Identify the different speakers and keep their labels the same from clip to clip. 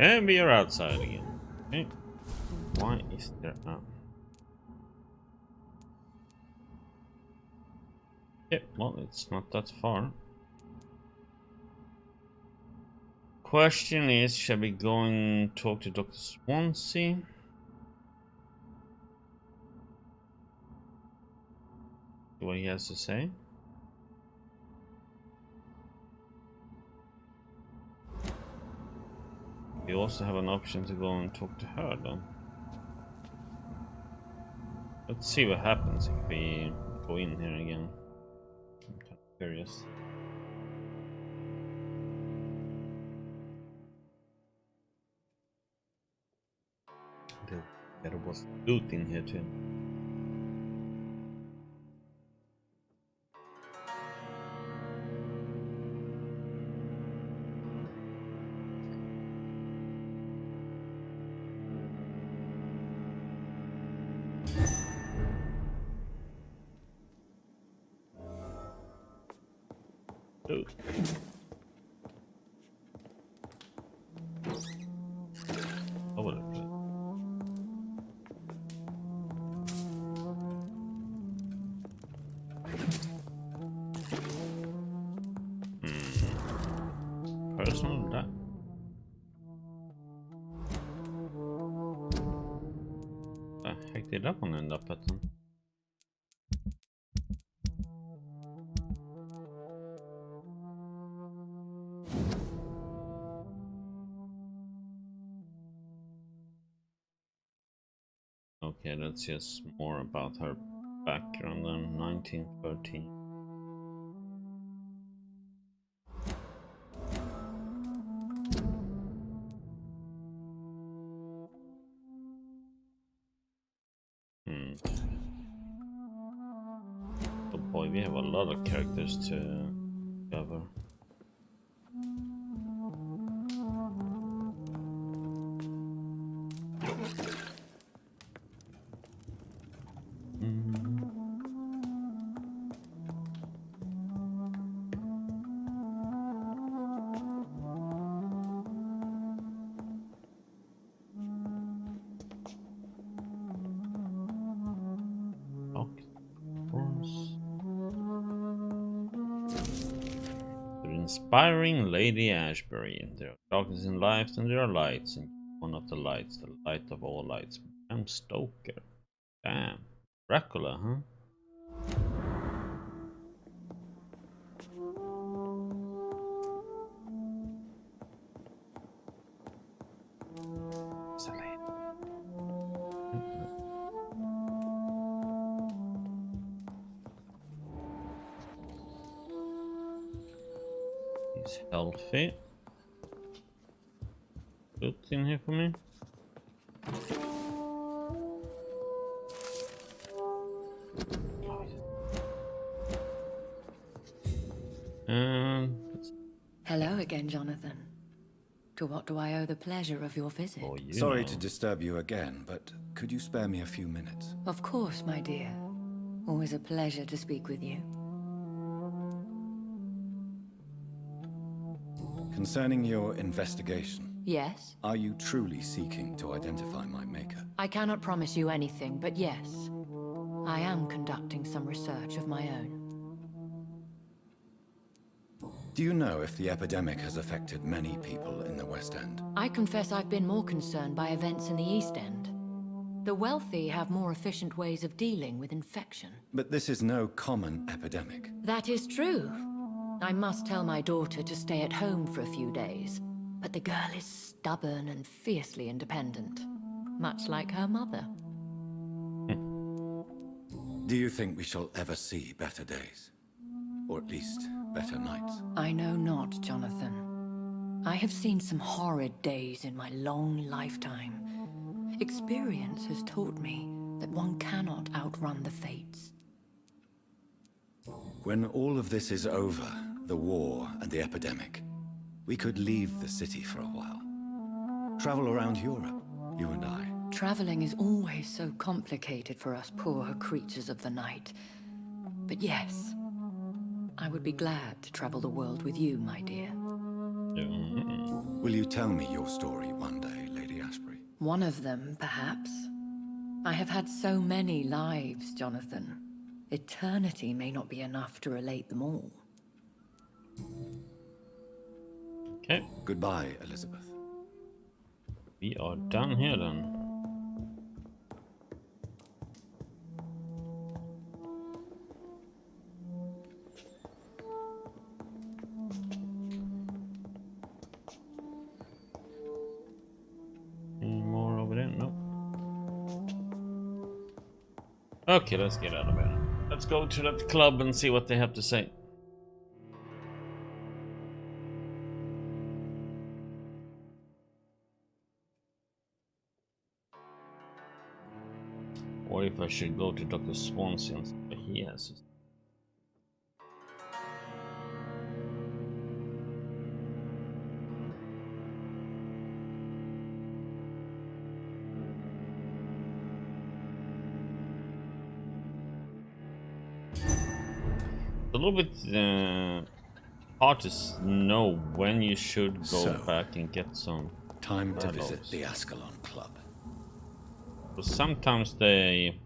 Speaker 1: And we are outside again. Okay. Why is there a... Yeah, well, it's not that far. Question is, shall we go and talk to Dr. Swansea? See what he has to say. We also have an option to go and talk to her, though. Let's see what happens if we go in here again. I'm kind of curious. There was loot in here too. Loot. Over the place. Personal that. The heck did that one end up at then? Okay, that's just more about her background than 1913. Oh boy, we have a lot of characters to cover. Inspiring Lady Ashbury. There are darkness in life, and there are lights, and one of the lights, the light of all lights. Bram Stoker. Damn. Dracula, huh? He's healthy. Good in here for me. And
Speaker 2: hello again, Jonathan. To what do I owe the pleasure of your visit?
Speaker 1: oh,
Speaker 3: Sorry to disturb you again, but could you spare me a few minutes?
Speaker 2: Of course, my dear. Always a pleasure to speak with you.
Speaker 3: Concerning your investigation,
Speaker 2: Yes?
Speaker 3: are you truly seeking to identify my maker?
Speaker 2: I cannot promise you anything, but yes. I am conducting some research of my own.
Speaker 3: Do you know if the epidemic has affected many people in the West End?
Speaker 2: I confess I've been more concerned by events in the East End. The wealthy have more efficient ways of dealing with infection.
Speaker 3: But this is no common epidemic.
Speaker 2: That is true. I must tell my daughter to stay at home for a few days. But the girl is stubborn and fiercely independent. Much like her mother.
Speaker 3: Do you think we shall ever see better days? Or at least, better nights?
Speaker 2: I know not, Jonathan. I have seen some horrid days in my long lifetime. Experience has taught me that one cannot outrun the fates.
Speaker 3: When all of this is over, the war and the epidemic, we could leave the city for a while. Travel around Europe, you and I.
Speaker 2: Traveling is always so complicated for us poor creatures of the night. But yes, I would be glad to travel the world with you, my dear.
Speaker 3: Will you tell me your story one day, Lady Ashbury?
Speaker 2: One of them, perhaps. I have had so many lives, Jonathan. Eternity may not be enough to relate them all.
Speaker 1: Okay.
Speaker 3: Goodbye, Elizabeth.
Speaker 1: We are done here then. Any more over there? Nope. Okay, let's get out of here. Let's go to that club and see what they have to say. Or if I should go to Dr. Swansea and see what he has to say. A little bit hard to know when you should go back and get some
Speaker 3: time to
Speaker 1: battles.
Speaker 3: visit the Ascalon Club.
Speaker 1: But sometimes they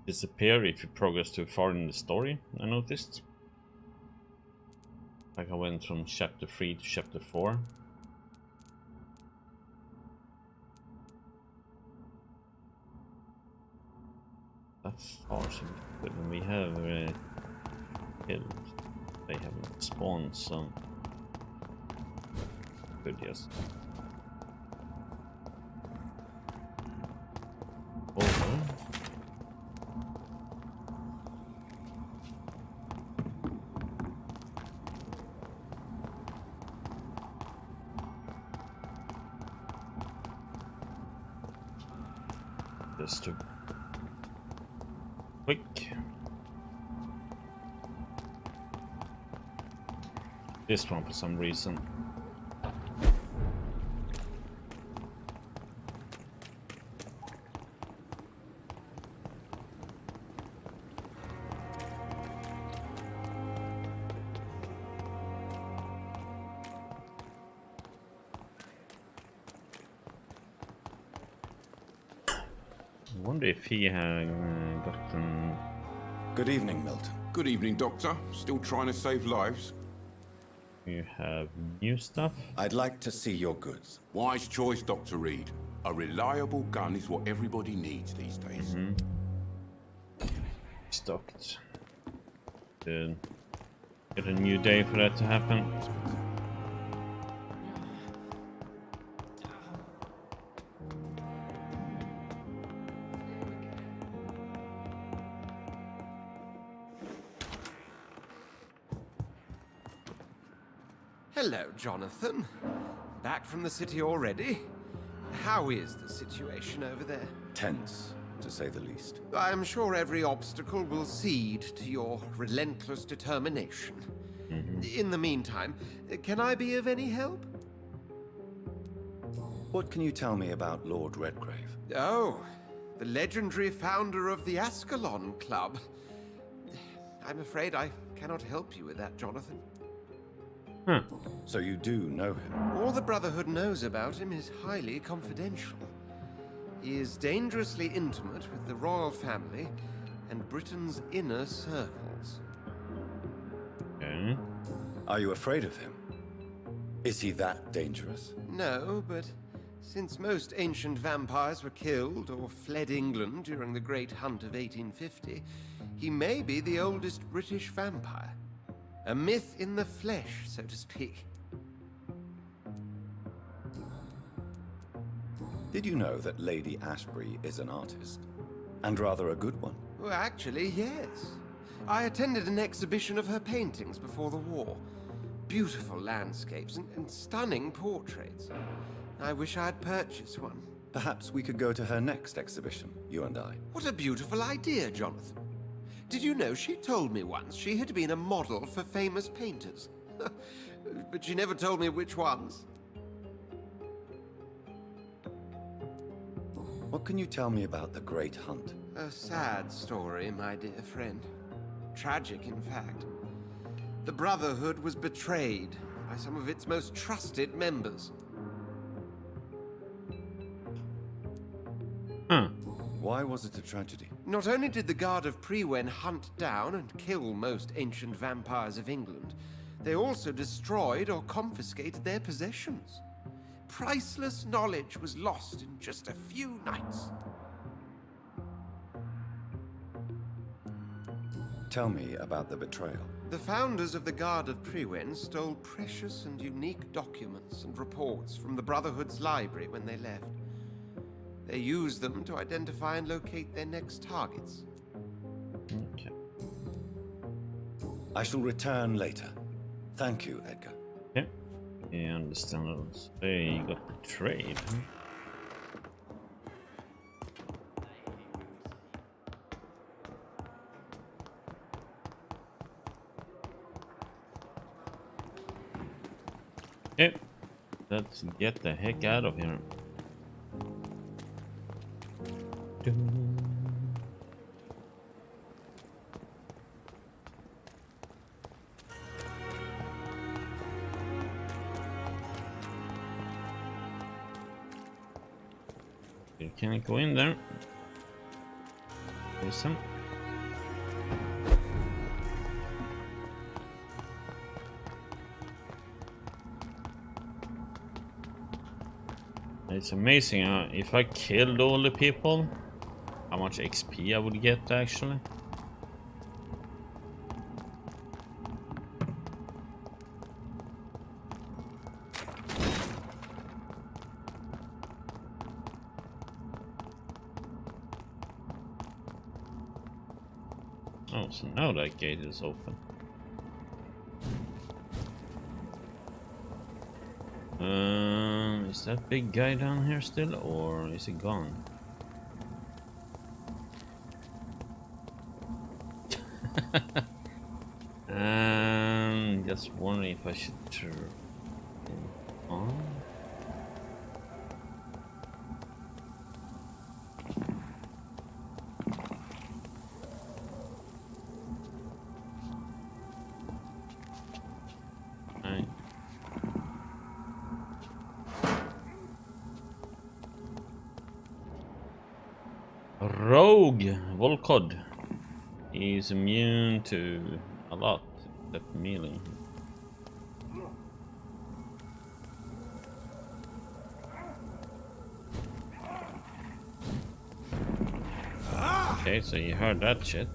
Speaker 1: disappear if you progress too far in the story, I noticed. Like I went from chapter 3 to chapter 4. That's far, so good. And we have killed. They haven't spawned, so good, yes. Over. Just too quick. This one for some reason. I wonder if he had gotten...
Speaker 3: Good evening, Milton.
Speaker 4: Good evening, Doctor. Still trying to save lives?
Speaker 1: You have new stuff?
Speaker 3: I'd like to see your goods.
Speaker 4: Wise choice, Dr. Reed. A reliable gun is what everybody needs these days.
Speaker 1: Stocked. Good. Get a new day for that to happen.
Speaker 5: Hello, Jonathan. Back from the city already? How is the situation over there?
Speaker 3: Tense, to say the least.
Speaker 5: I am sure every obstacle will cede to your relentless determination. In the meantime, can I be of any help?
Speaker 3: What can you tell me about Lord Redgrave?
Speaker 5: Oh, the legendary founder of the Ascalon Club. I'm afraid I cannot help you with that, Jonathan.
Speaker 3: So you do know him?
Speaker 5: All the Brotherhood knows about him is highly confidential. He is dangerously intimate with the royal family and Britain's inner circles.
Speaker 1: Okay.
Speaker 3: Are you afraid of him? Is he that dangerous?
Speaker 5: No, but since most ancient vampires were killed or fled England during the Great Hunt of 1850, he may be the oldest British vampire. A myth in the flesh, so to speak.
Speaker 3: Did you know that Lady Ashbury is an artist? And rather a good one?
Speaker 5: Well, actually, yes. I attended an exhibition of her paintings before the war. Beautiful landscapes and stunning portraits. I wish I had purchased one.
Speaker 3: Perhaps we could go to her next exhibition, you and I.
Speaker 5: What a beautiful idea, Jonathan. Did you know she told me once she had been a model for famous painters? But she never told me which ones.
Speaker 3: What can you tell me about the Great Hunt?
Speaker 5: A sad story, my dear friend. Tragic, in fact. The Brotherhood was betrayed by some of its most trusted members.
Speaker 1: Huh.
Speaker 3: Why was it a tragedy?
Speaker 5: Not only did the Guard of Priwen hunt down and kill most ancient vampires of England, they also destroyed or confiscated their possessions. Priceless knowledge was lost in just a few nights.
Speaker 3: Tell me about the betrayal.
Speaker 5: The founders of the Guard of Priwen stole precious and unique documents and reports from the Brotherhood's library when they left. They used them to identify and locate their next targets.
Speaker 1: Okay.
Speaker 3: I shall return later. Thank you, Edgar.
Speaker 1: Okay. Yeah, understandable. They got betrayed. Huh? Okay. Let's get the heck out of here. You can't go in there. Listen. It's amazing if I killed all the people, how much XP I would get actually. Oh, so now that gate is open. Is that big guy down here still, or is he gone? Just wondering if I should turn him on. Right. Rogue Volcod is immune to a lot except melee. Okay, so you heard that shit.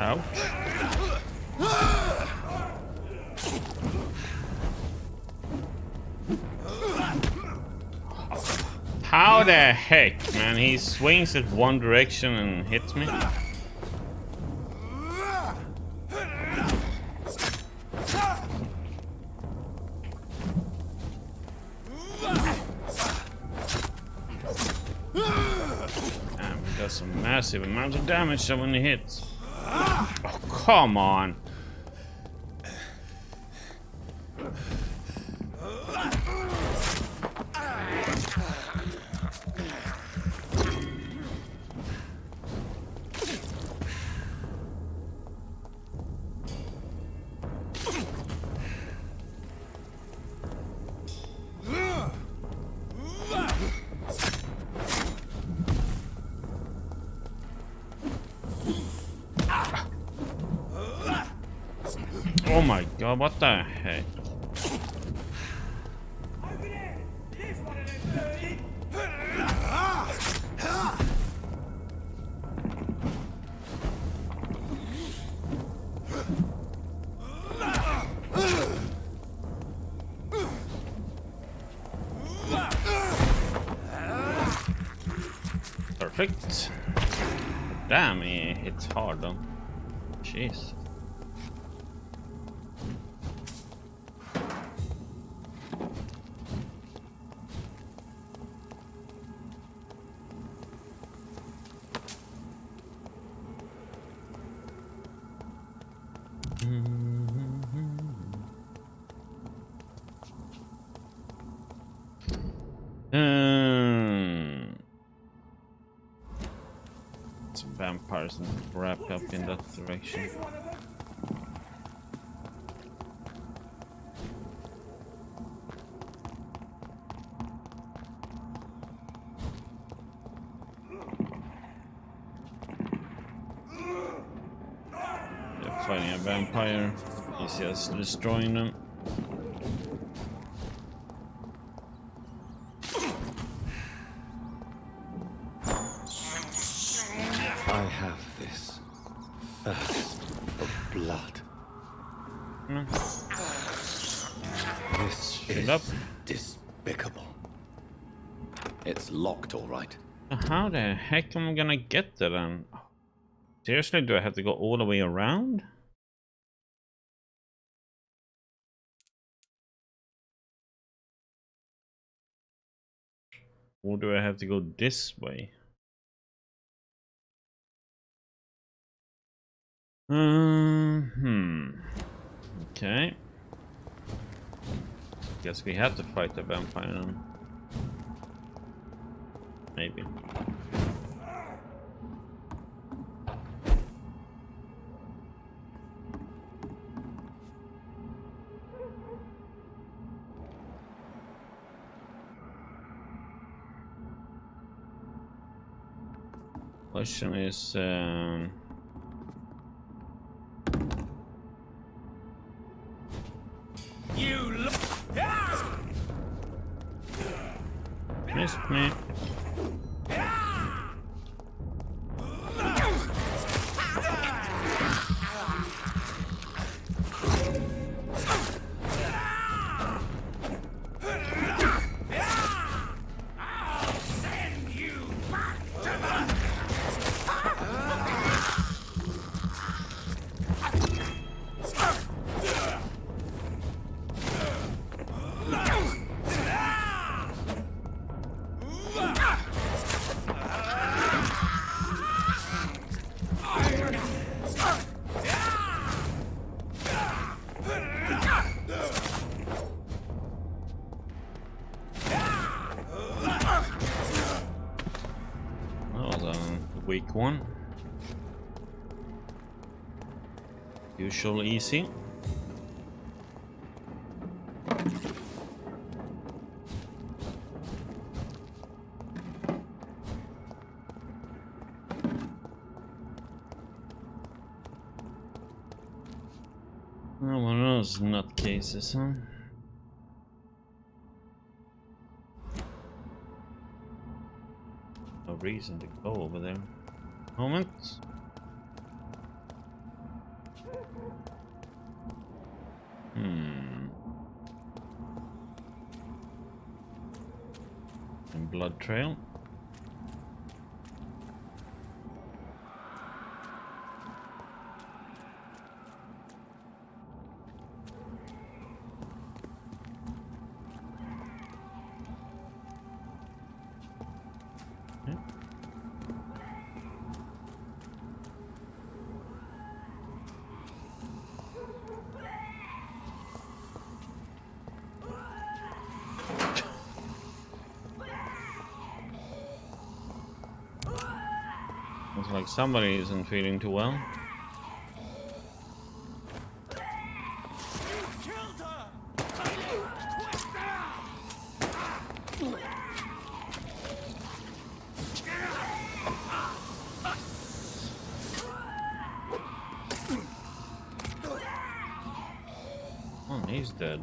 Speaker 1: Ouch. How the heck, man? He swings at one direction and hits me. Damn, he does a massive amount of damage when he hits. Oh, come on. Oh my god, what the heck? Perfect. Damn, he hits hard though. Jeez. lots of vampires and wrap up in that direction. They're fighting a vampire. He's just destroying them.
Speaker 3: I have this thirst for blood. This is despicable. It's locked, all right.
Speaker 1: How the heck am I gonna get there then? Seriously, do I have to go all the way around? Or do I have to go this way? Okay. Guess we have to fight the vampire then. Maybe. Question is, missed me. Weak one. Usual easy. Oh, one of those nutcases, huh? No reason to go over there. Moment. And blood trail. Looks like somebody isn't feeling too well. Oh, he's dead.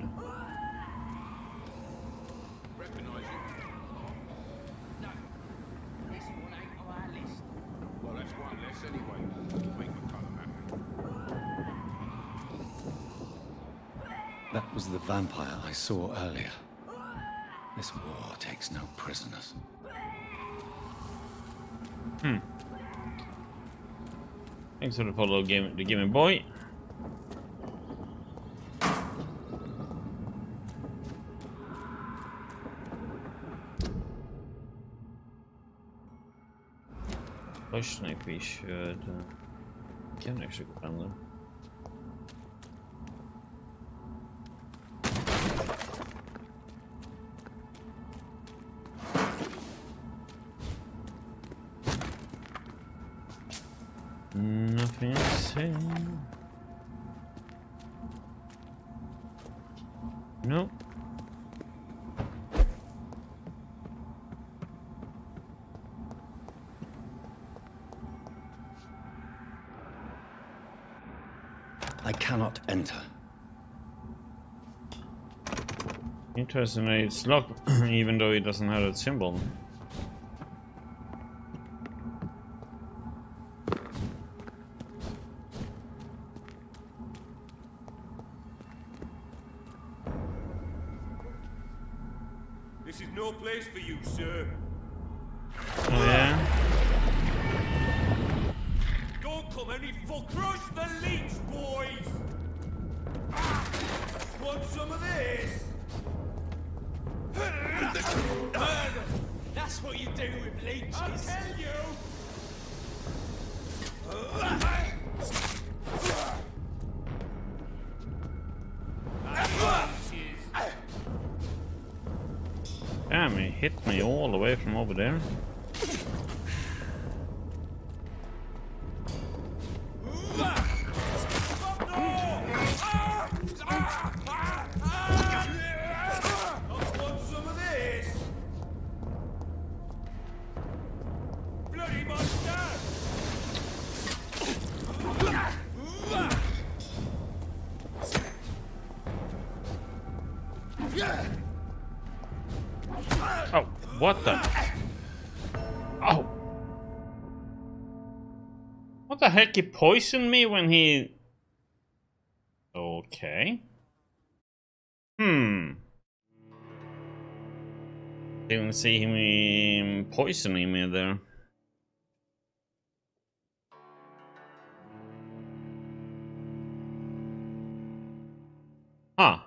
Speaker 3: That was the vampire I saw earlier. This war takes no prisoners.
Speaker 1: Thanks for the follow, the Gaming Boy. Question if we should can actually go down there. Nothing to say. No.
Speaker 3: I cannot enter.
Speaker 1: Interesting, it's locked, even though it doesn't have that symbol.
Speaker 6: This is no place for you, sir.
Speaker 1: Oh yeah?
Speaker 6: Don't come any fuck. Crush the leech, boys! Want some of this? That's what you do with leeches. I'll tell you!
Speaker 1: Damn, he hit me all the way from over there. Oh, what the? Oh! What the heck? He poisoned me when he... Okay. Didn't see him poisoning me there. Huh.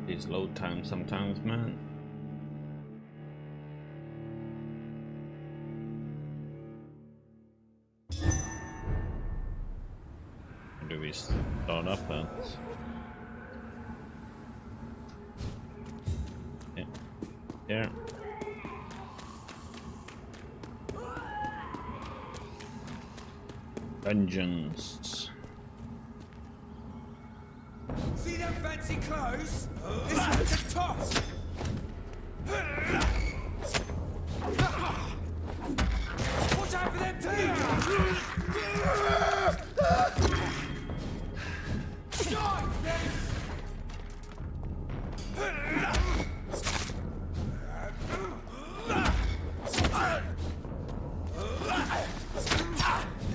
Speaker 1: These load times sometimes, man. Where do we start up at? Yeah. Here. Vengeance.
Speaker 6: See them fancy clothes? This one's a toss! Watch out for them teeth!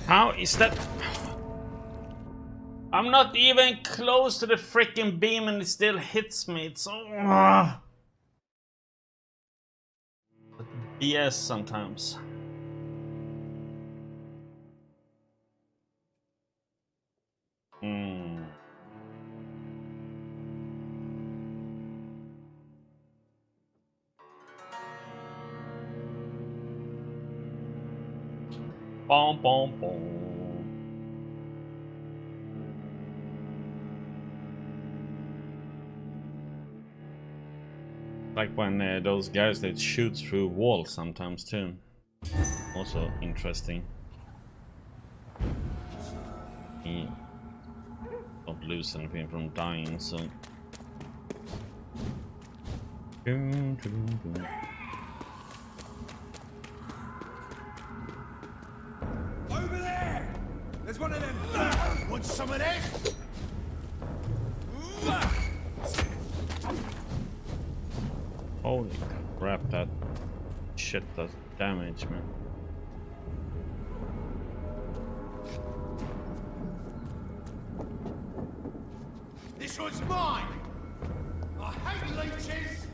Speaker 1: How is that? I'm not even close to the freaking beam and it still hits me. It's so BS sometimes. Boom, boom, boom. Like when those guys that shoot through walls sometimes too. Also interesting. He don't lose anything from dying, so. Boom, boom, boom.
Speaker 6: Over there! There's one of them! Want some of this?
Speaker 1: Holy crap, that shit does damage, man.
Speaker 6: This one's mine! I hate leeches!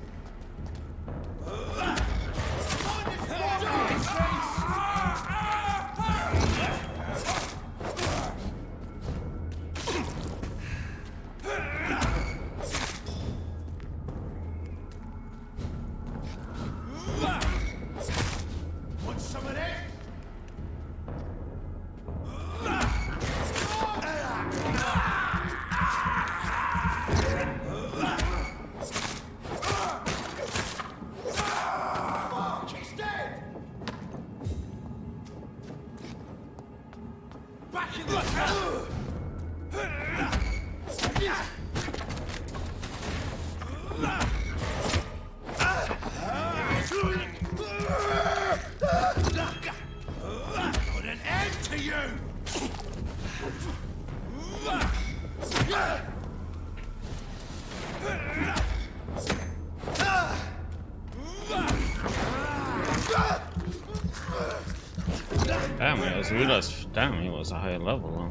Speaker 1: just realized, damn, he was a higher level.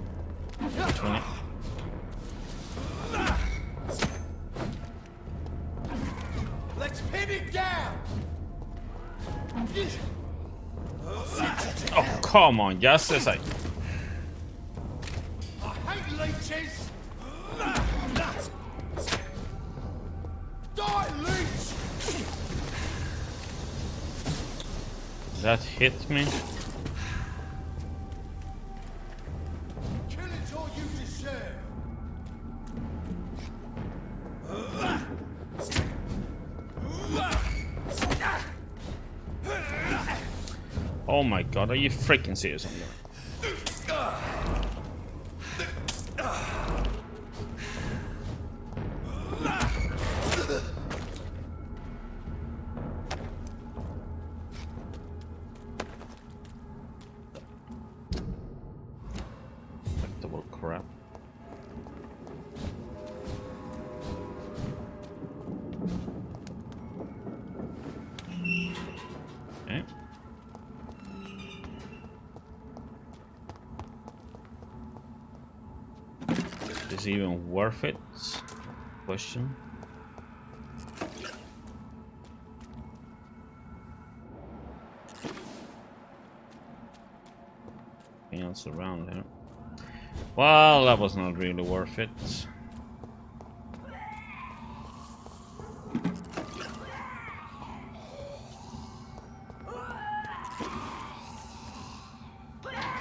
Speaker 1: 20.
Speaker 6: Let's pin it down.
Speaker 1: Oh, come on, just a sec.
Speaker 6: I hate leeches. Die, leech.
Speaker 1: That hit me.
Speaker 6: Killing's all you deserve.
Speaker 1: Oh my god, are you freaking serious on that? Double crap. Okay. Is it even worth it? Question. Anything else around here? Well, that was not really worth it.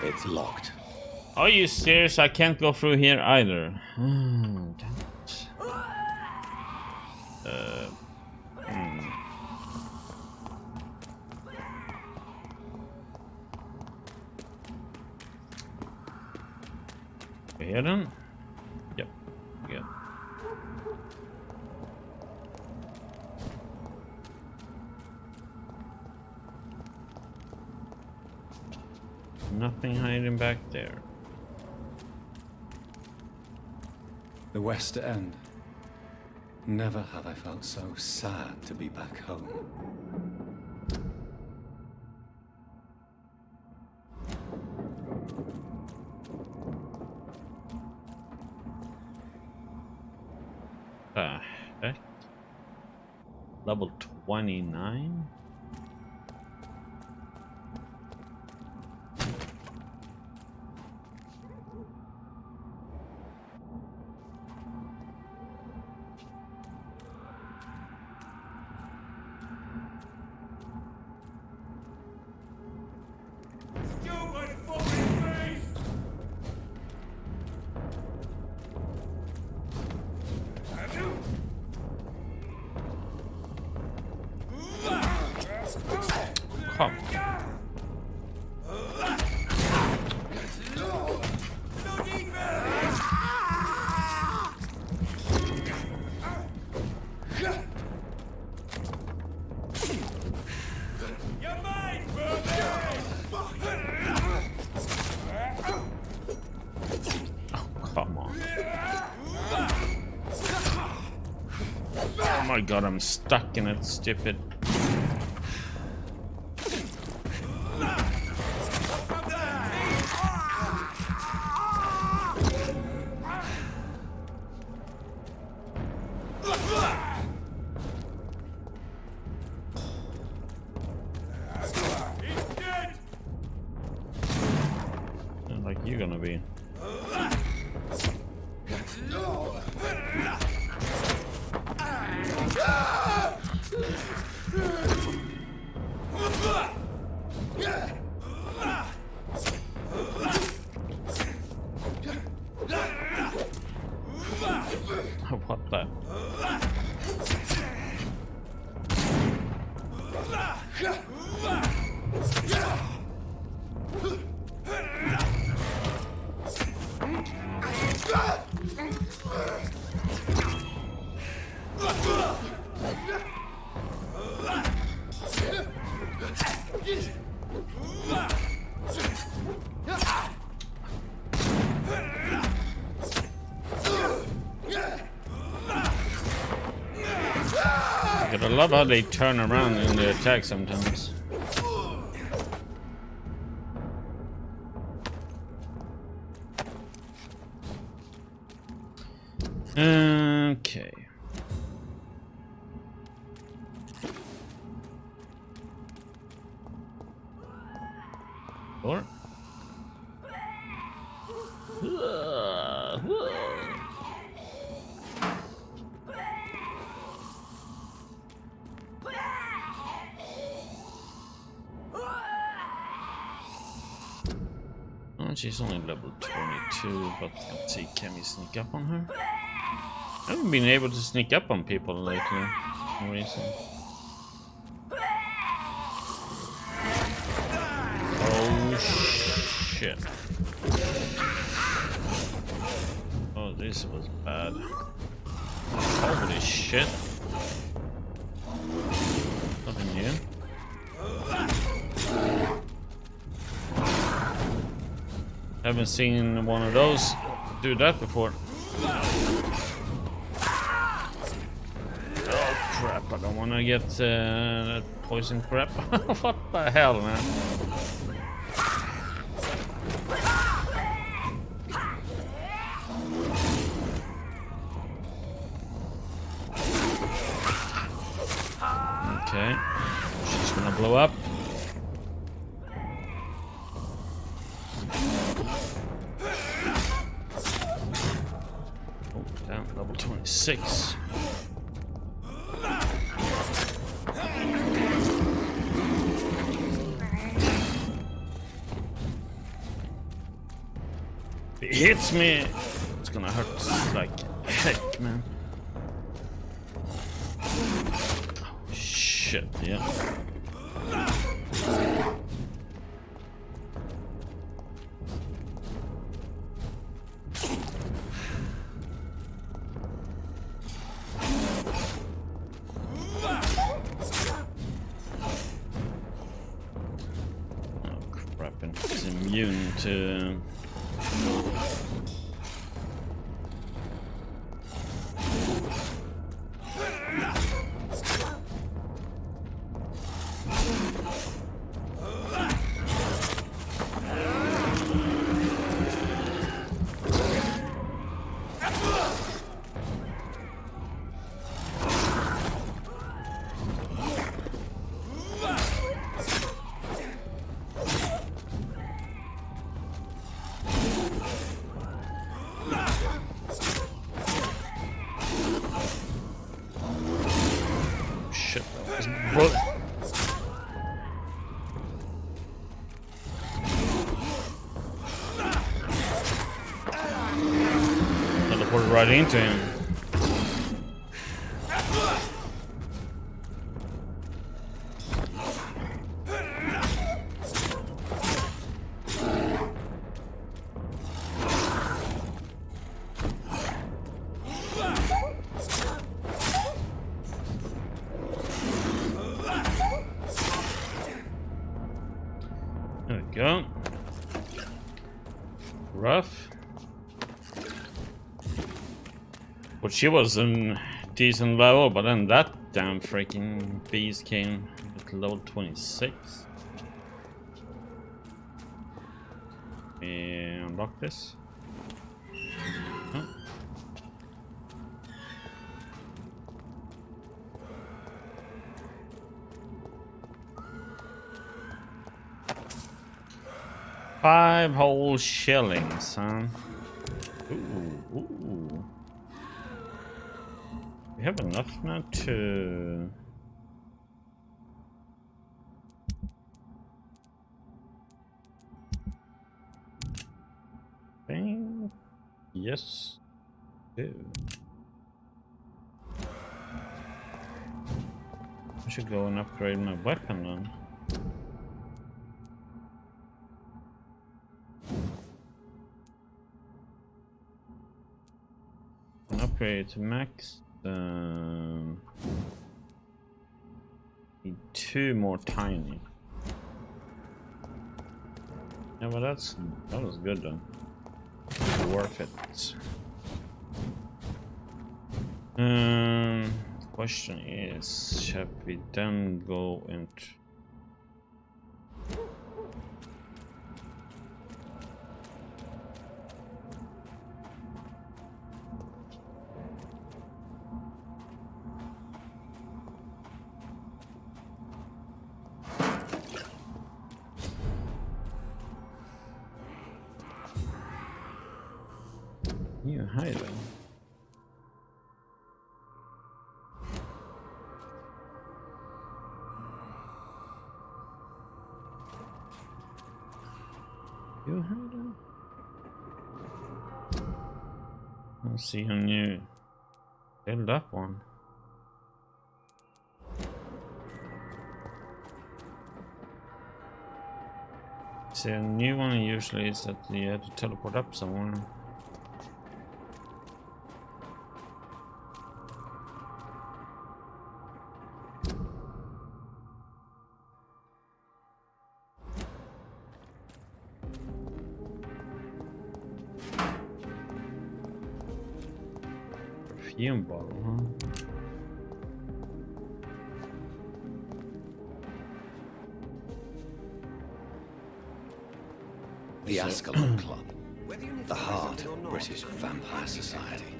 Speaker 3: It's locked.
Speaker 1: Are you serious? I can't go through here either. Damn it. Here then? Yep. Good. Nothing hiding back there.
Speaker 3: The West End. Never have I felt so sad to be back home.
Speaker 1: Heck? Level 29?
Speaker 6: Stupid fucking face.
Speaker 1: Come.
Speaker 6: You're mine,
Speaker 1: Come on. Oh my god, I'm stuck in it, stupid. Like you're gonna be. What the? I love how they turn around in the attack sometimes. Okay. Or oh, she's only level 22, but let's see, can we sneak up on her? I haven't been able to sneak up on people lately, for some reason. Oh shit. Oh, this was bad. Holy shit. Nothing new. Haven't seen one of those do that before. Oh crap, I don't want to get that poison crap. What the hell, man? Okay, she's gonna blow up. Oh, damn, level 26. If it hits me, it's gonna hurt like heck, man. Shit, yeah. Oh crap, and it's immune to... Shit, that was bro- teleported right into him. There we go. Rough. But she was a decent level, but then that damn freaking beast came at level 26. And unlock this. Huh? Five whole shillings, huh? Ooh, ooh. We have enough now to... Bang. Yes. Do. I should go and upgrade my weapon then. Upgrade to max. Need 2 more tiny. Yeah, but that was good then. Worth it. The question is, shall we then go and you hiding? You hiding? Let's see how new. Build up one. See, a new one usually is that you have to teleport up somewhere. Perfume bottle, huh?
Speaker 3: The Ascalon Club, the heart of British vampire society.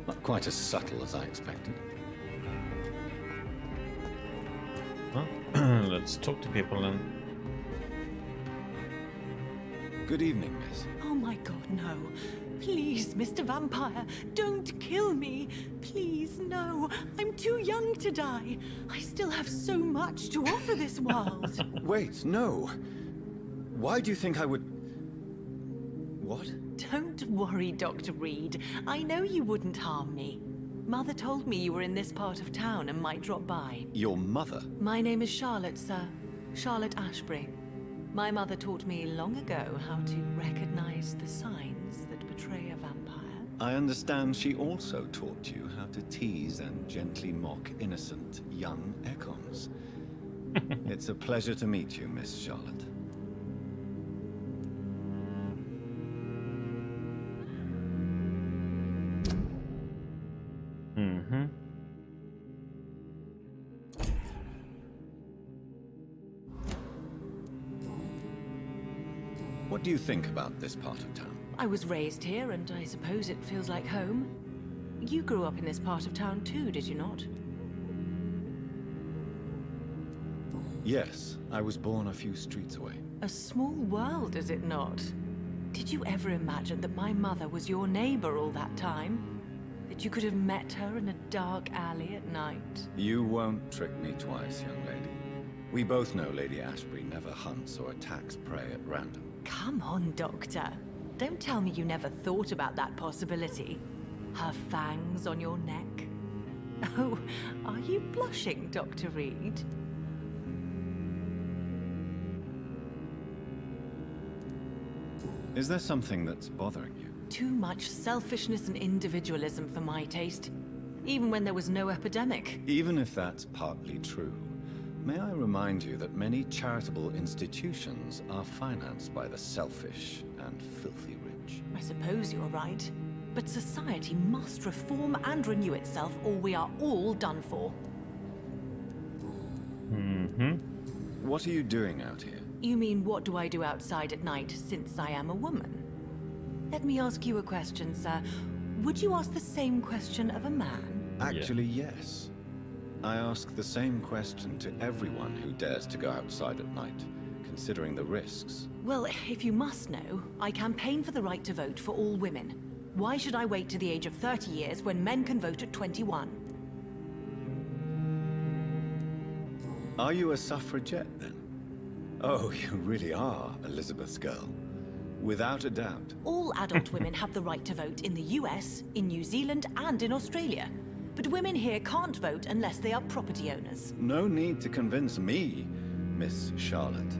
Speaker 3: Not quite as subtle as I expected.
Speaker 1: Well, let's talk to people then.
Speaker 3: Good evening, miss.
Speaker 2: Oh my god, no. Please, Mr. Vampire, don't kill me. Please, no. I'm too young to die. I still have so much to offer this world.
Speaker 3: Wait, no. Why do you think I would... What?
Speaker 2: Don't worry, Dr. Reed. I know you wouldn't harm me. Mother told me you were in this part of town and might drop by.
Speaker 3: Your mother?
Speaker 2: My name is Charlotte, sir. Charlotte Ashbury. My mother taught me long ago how to recognize the signs that betray a vampire.
Speaker 3: I understand she also taught you how to tease and gently mock innocent young Ekons. It's a pleasure to meet you, Miss Charlotte. What do you think about this part of town?
Speaker 2: I was raised here, and I suppose it feels like home. You grew up in this part of town too, did you not?
Speaker 3: Yes, I was born a few streets away.
Speaker 2: A small world, is it not? Did you ever imagine that my mother was your neighbor all that time? That you could have met her in a dark alley at night?
Speaker 3: You won't trick me twice, young lady. We both know Lady Ashbury never hunts or attacks prey at random.
Speaker 2: Come on, Doctor. Don't tell me you never thought about that possibility. Her fangs on your neck. Oh, are you blushing, Dr. Reed?
Speaker 3: Is there something that's bothering you?
Speaker 2: Too much selfishness and individualism for my taste. Even when there was no epidemic.
Speaker 3: Even if that's partly true, may I remind you that many charitable institutions are financed by the selfish and filthy rich.
Speaker 2: I suppose you're right. But society must reform and renew itself, or we are all done for.
Speaker 3: What are you doing out here?
Speaker 2: You mean, what do I do outside at night, since I am a woman? Let me ask you a question, sir. Would you ask the same question of a man?
Speaker 3: Actually, yes. I ask the same question to everyone who dares to go outside at night, considering the risks.
Speaker 2: Well, if you must know, I campaign for the right to vote for all women. Why should I wait to the age of 30 years when men can vote at 21?
Speaker 3: Are you a suffragette, then? Oh, you really are Elizabeth's girl. Without a doubt.
Speaker 2: All adult women have the right to vote in the US, in New Zealand, and in Australia. But women here can't vote unless they are property owners.
Speaker 3: No need to convince me, Miss Charlotte.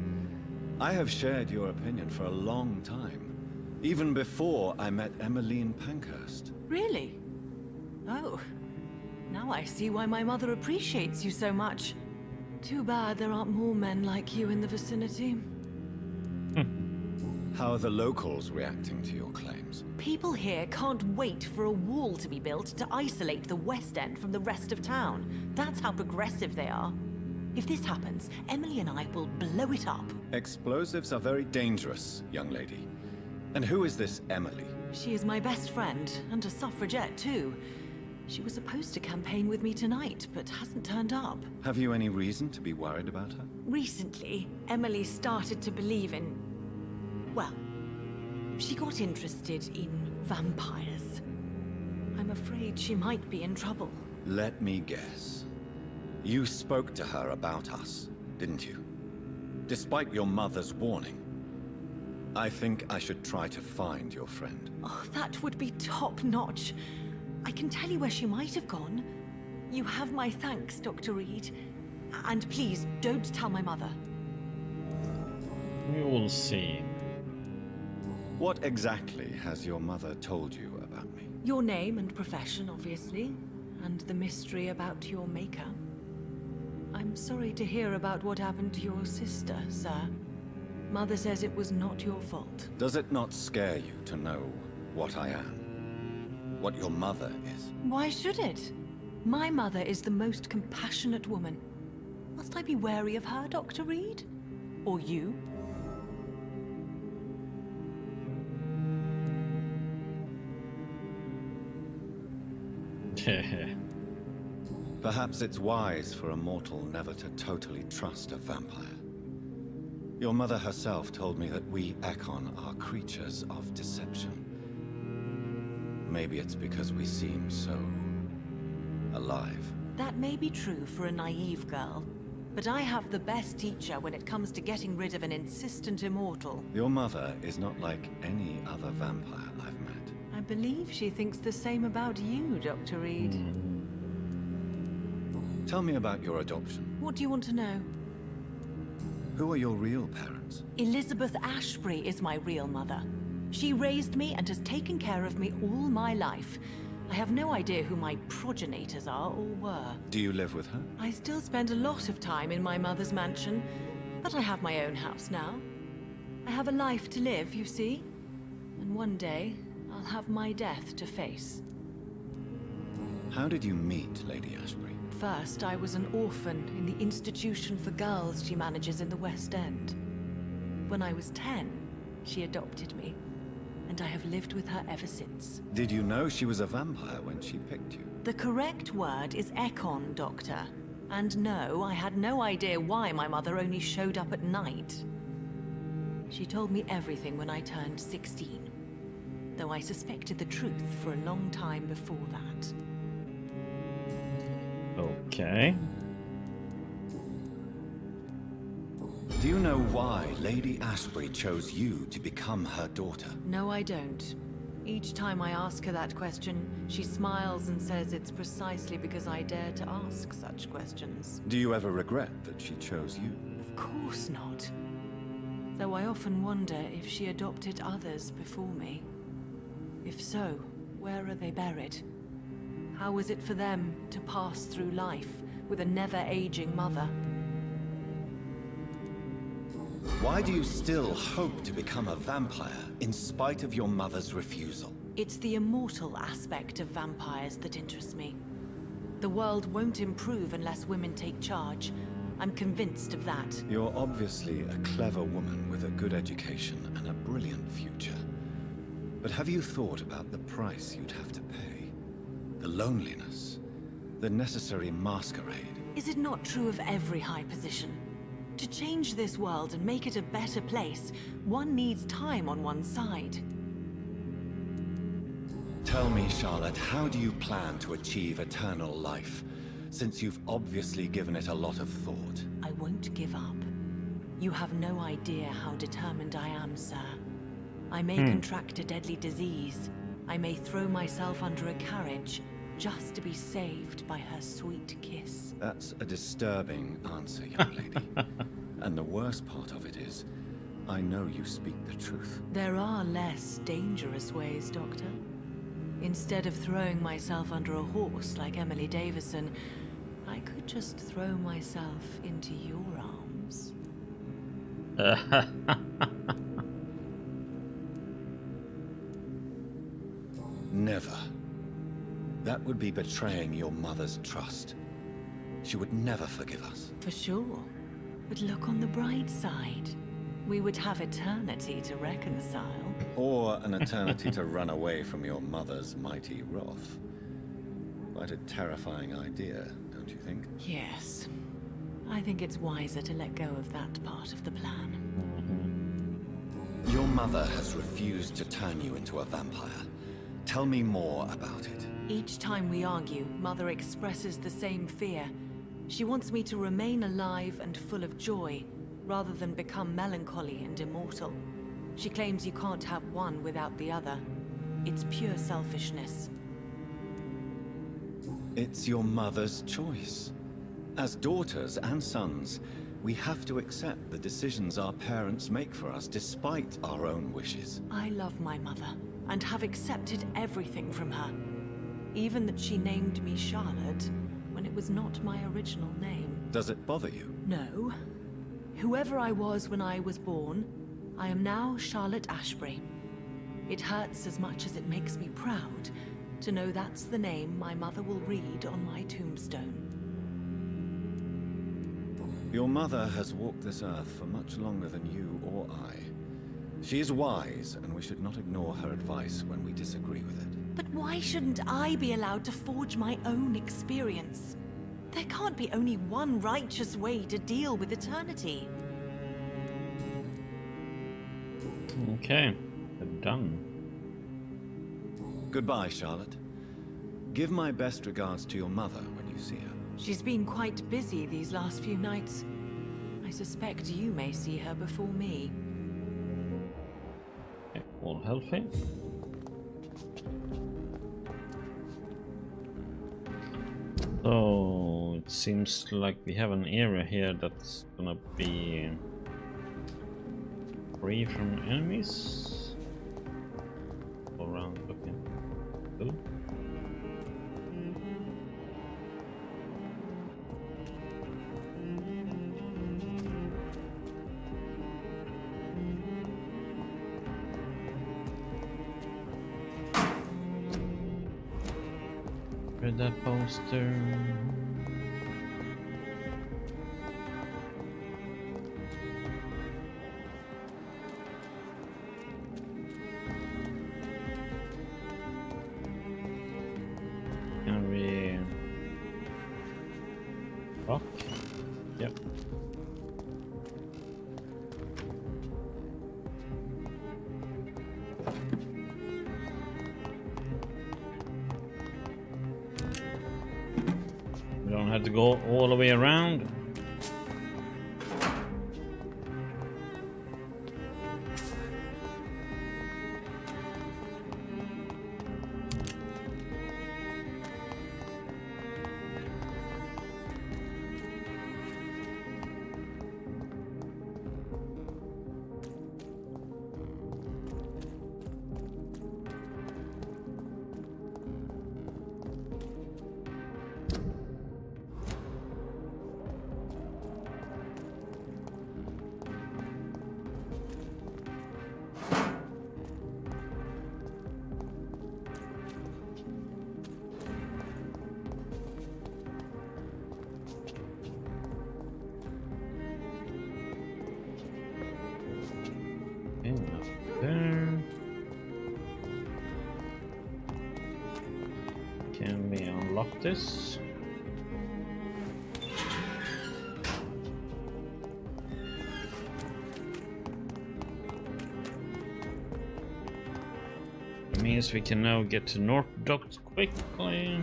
Speaker 3: I have shared your opinion for a long time. Even before I met Emmeline Pankhurst.
Speaker 2: Really? Oh. Now I see why my mother appreciates you so much. Too bad there aren't more men like you in the vicinity.
Speaker 3: How are the locals reacting to your claims?
Speaker 2: People here can't wait for a wall to be built to isolate the West End from the rest of town. That's how progressive they are. If this happens, Emily and I will blow it up.
Speaker 3: Explosives are very dangerous, young lady. And who is this Emily?
Speaker 2: She is my best friend, and a suffragette too. She was supposed to campaign with me tonight, but hasn't turned up.
Speaker 3: Have you any reason to be worried about her?
Speaker 2: Recently, Emily started to believe in... well, she got interested in Vampires. I'm afraid she might be in trouble.
Speaker 3: Let me guess. You spoke to her about us, didn't you? Despite your mother's warning. I think I should try to find your friend.
Speaker 2: Oh, that would be top-notch. I can tell you where she might have gone. You have my thanks, Dr. Reed. And please, don't tell my mother.
Speaker 1: We will see.
Speaker 3: What exactly has your mother told you about me?
Speaker 2: Your name and profession, obviously. And the mystery about your maker. I'm sorry to hear about what happened to your sister, sir. Mother says it was not your fault.
Speaker 3: Does it not scare you to know what I am? What your mother is?
Speaker 2: Why should it? My mother is the most compassionate woman. Must I be wary of her, Dr. Reed? Or you?
Speaker 3: Perhaps it's wise for a mortal never to totally trust a vampire. Your mother herself told me that we Ekon are creatures of deception. Maybe it's because we seem so alive.
Speaker 2: That may be true for a naive girl, but I have the best teacher when it comes to getting rid of an insistent immortal.
Speaker 3: Your mother is not like any other vampire I've met.
Speaker 2: I believe she thinks the same about you, Dr. Reed.
Speaker 3: Tell me about your adoption.
Speaker 2: What do you want to know?
Speaker 3: Who are your real parents?
Speaker 2: Elizabeth Ashbury is my real mother. She raised me and has taken care of me all my life. I have no idea who my progenitors are or were.
Speaker 3: Do you live with her?
Speaker 2: I still spend a lot of time in my mother's mansion, but I have my own house now. I have a life to live, you see. And one day, I'll have my death to face.
Speaker 3: How did you meet Lady Ashbury?
Speaker 2: First, I was an orphan in the institution for girls she manages in the West End. When I was 10, she adopted me, and I have lived with her ever since.
Speaker 3: Did you know she was a vampire when she picked you?
Speaker 2: The correct word is Ekon, Doctor. And no, I had no idea why my mother only showed up at night. She told me everything when I turned 16, though I suspected the truth for a long time before that.
Speaker 1: Okay.
Speaker 3: Do you know why Lady Ashbury chose you to become her daughter?
Speaker 2: No, I don't. Each time I ask her that question, she smiles and says it's precisely because I dared to ask such questions.
Speaker 3: Do you ever regret that she chose you?
Speaker 2: Of course not. Though I often wonder if she adopted others before me. If so, where are they buried? How was it for them to pass through life with a never-aging mother?
Speaker 3: Why do you still hope to become a vampire in spite of your mother's refusal?
Speaker 2: It's the immortal aspect of vampires that interests me. The world won't improve unless women take charge. I'm convinced of that.
Speaker 3: You're obviously a clever woman with a good education and a brilliant future. But have you thought about the price you'd have to pay? The loneliness, the necessary masquerade.
Speaker 2: Is it not true of every high position? To change this world and make it a better place, one needs time on one's side.
Speaker 3: Tell me, Charlotte, how do you plan to achieve eternal life, since you've obviously given it a lot of thought?
Speaker 2: I won't give up. You have no idea how determined I am, sir. I may contract a deadly disease. I may throw myself under a carriage, just to be saved by her sweet kiss.
Speaker 3: That's a disturbing answer, young lady. And the worst part of it is, I know you speak the truth.
Speaker 2: There are less dangerous ways, Doctor. Instead of throwing myself under a horse like Emily Davison, I could just throw myself into your arms.
Speaker 3: Never. That would be betraying your mother's trust. She would never forgive us.
Speaker 2: For sure. But look on the bright side. We would have eternity to reconcile.
Speaker 3: Or an eternity to run away from your mother's mighty wrath. Quite a terrifying idea, don't you think?
Speaker 2: Yes. I think it's wiser to let go of that part of the plan.
Speaker 3: Your mother has refused to turn you into a vampire. Tell me more about it.
Speaker 2: Each time we argue, Mother expresses the same fear. She wants me to remain alive and full of joy, rather than become melancholy and immortal. She claims you can't have one without the other. It's pure selfishness.
Speaker 3: It's your mother's choice. As daughters and sons, we have to accept the decisions our parents make for us despite our own wishes.
Speaker 2: I love my mother, and have accepted everything from her. Even that she named me Charlotte, when it was not my original name.
Speaker 3: Does it bother you?
Speaker 2: No. Whoever I was when I was born, I am now Charlotte Ashbury. It hurts as much as it makes me proud to know that's the name my mother will read on my tombstone.
Speaker 3: Your mother has walked this earth for much longer than you or I. She is wise, and we should not ignore her advice when we disagree with it.
Speaker 2: But why shouldn't I be allowed to forge my own experience? There can't be only one righteous way to deal with eternity.
Speaker 1: Okay, we're done.
Speaker 3: Goodbye, Charlotte. Give my best regards to your mother when you see her.
Speaker 2: She's been quite busy these last few nights. I suspect you may see her before me.
Speaker 1: Okay, all healthy. So it seems like we have an area here that's gonna be free from enemies. Go around looking. Cool. Read that poster. Can we lock? Yep. We don't have to go all the way around. There. Can we unlock this? It means we can now get to North Docks quickly.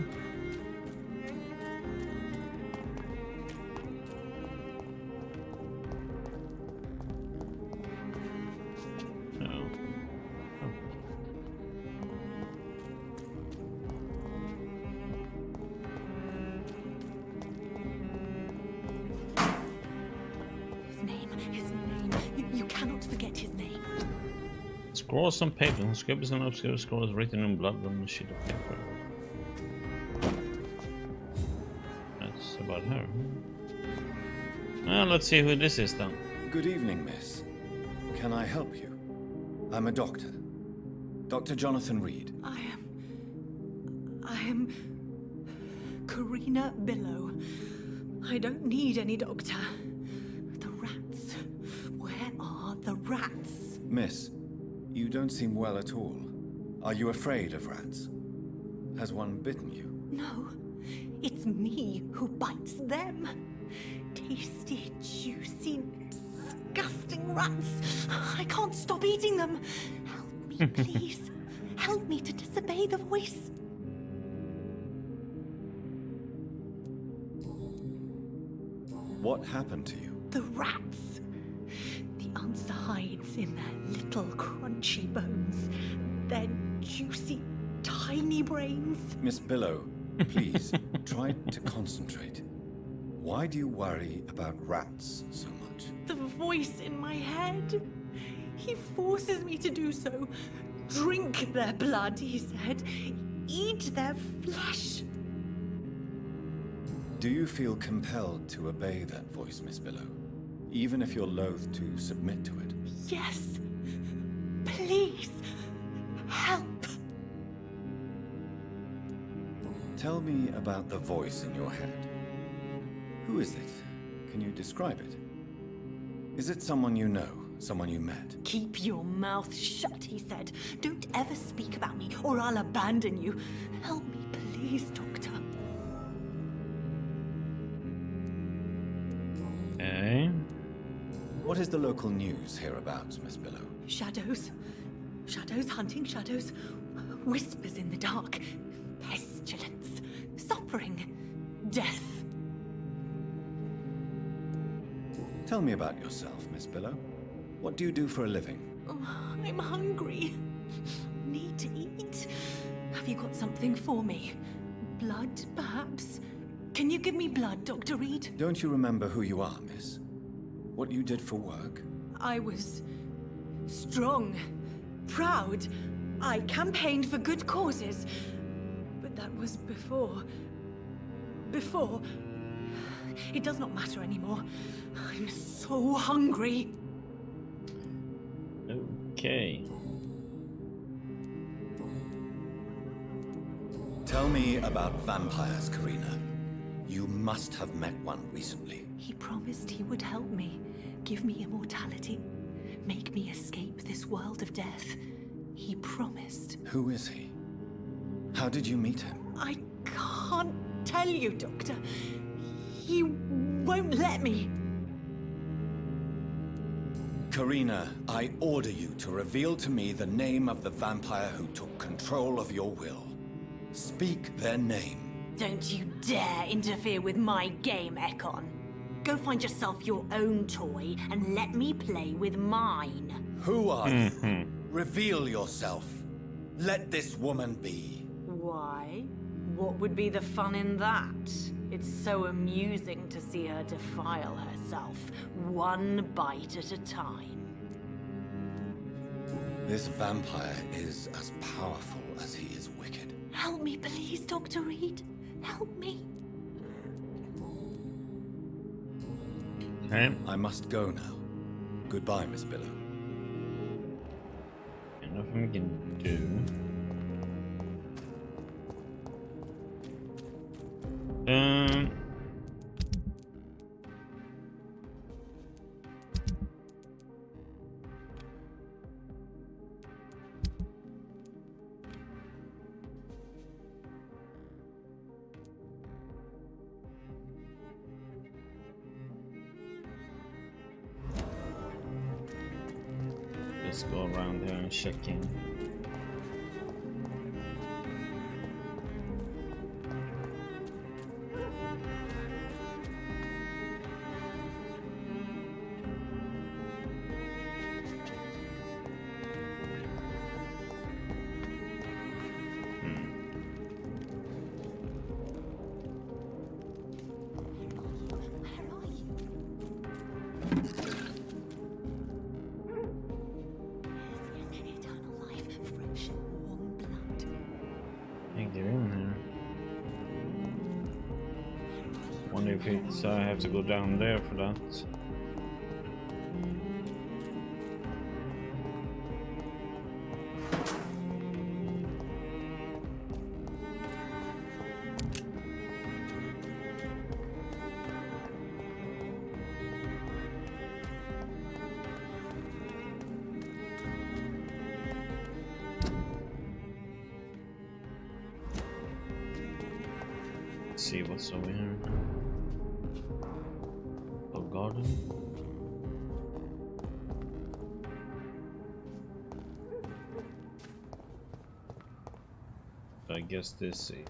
Speaker 1: Scrolls on paper, scribbles and obscure scrolls written in blood on a sheet of paper. That's about her. Well, let's see who this is then.
Speaker 3: Good evening, miss. Can I help you? I'm a doctor. Dr. Jonathan Reed.
Speaker 2: I am Karina Billow. I don't need any doctor. The rats. Where are the rats?
Speaker 3: Miss, you don't seem well at all. Are you afraid of rats? Has one bitten you?
Speaker 2: No, it's me who bites them. Tasty, juicy, disgusting rats. I can't stop eating them. Help me, please. Help me to disobey the voice.
Speaker 3: What happened to you?
Speaker 2: The rats. The answer hides in their little crunchy bones. Their juicy, tiny brains.
Speaker 3: Miss Billow, please, try to concentrate. Why do you worry about rats so much?
Speaker 2: The voice in my head. He forces me to do so. Drink their blood, he said. Eat their flesh.
Speaker 3: Do you feel compelled to obey that voice, Miss Billow? Even if you're loath to submit to it?
Speaker 2: Yes. Please. Help.
Speaker 3: Tell me about the voice in your head. Who is it? Can you describe it? Is it someone you know? Someone you met?
Speaker 2: Keep your mouth shut, he said. Don't ever speak about me, or I'll abandon you. Help me, please, Doctor.
Speaker 1: Okay.
Speaker 3: What is the local news hereabouts, Miss Billow?
Speaker 2: Shadows. Shadows hunting shadows. Whispers in the dark. Pestilence. Suffering. Death.
Speaker 3: Tell me about yourself, Miss Billow. What do you do for a living?
Speaker 2: Oh, I'm hungry. Need to eat. Have you got something for me? Blood, perhaps? Can you give me blood, Dr. Reed?
Speaker 3: Don't you remember who you are, miss? What you did for work?
Speaker 2: I was strong, proud. I campaigned for good causes. But that was before. Before. It does not matter anymore. I'm so hungry.
Speaker 1: Okay.
Speaker 3: Tell me about vampires, Karina. You must have met one recently.
Speaker 2: He promised he would help me, give me immortality, make me escape this world of death. He promised.
Speaker 3: Who is he? How did you meet him?
Speaker 2: I can't tell you, Doctor. He won't let me.
Speaker 3: Karina, I order you to reveal to me the name of the vampire who took control of your will. Speak their name.
Speaker 2: Don't you dare interfere with my game, Ekon. Go find yourself your own toy and let me play with mine.
Speaker 3: Who are you? Reveal yourself. Let this woman be.
Speaker 2: Why? What would be the fun in that? It's so amusing to see her defile herself, one bite at a time.
Speaker 3: This vampire is as powerful as he is wicked.
Speaker 2: Help me, please, Dr. Reed. Help me.
Speaker 1: Okay.
Speaker 3: I must go now. Goodbye, Miss Billow.
Speaker 1: Nothing we can do. Let's go around there and check in. So I have to go down there for that. Let's see what's over here. Garden. I guess this is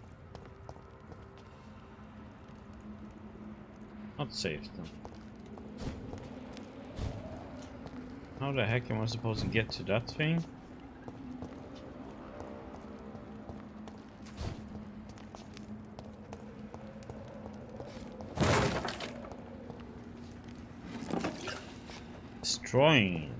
Speaker 1: not safe then. How the heck am I supposed to get to that thing? Destroying.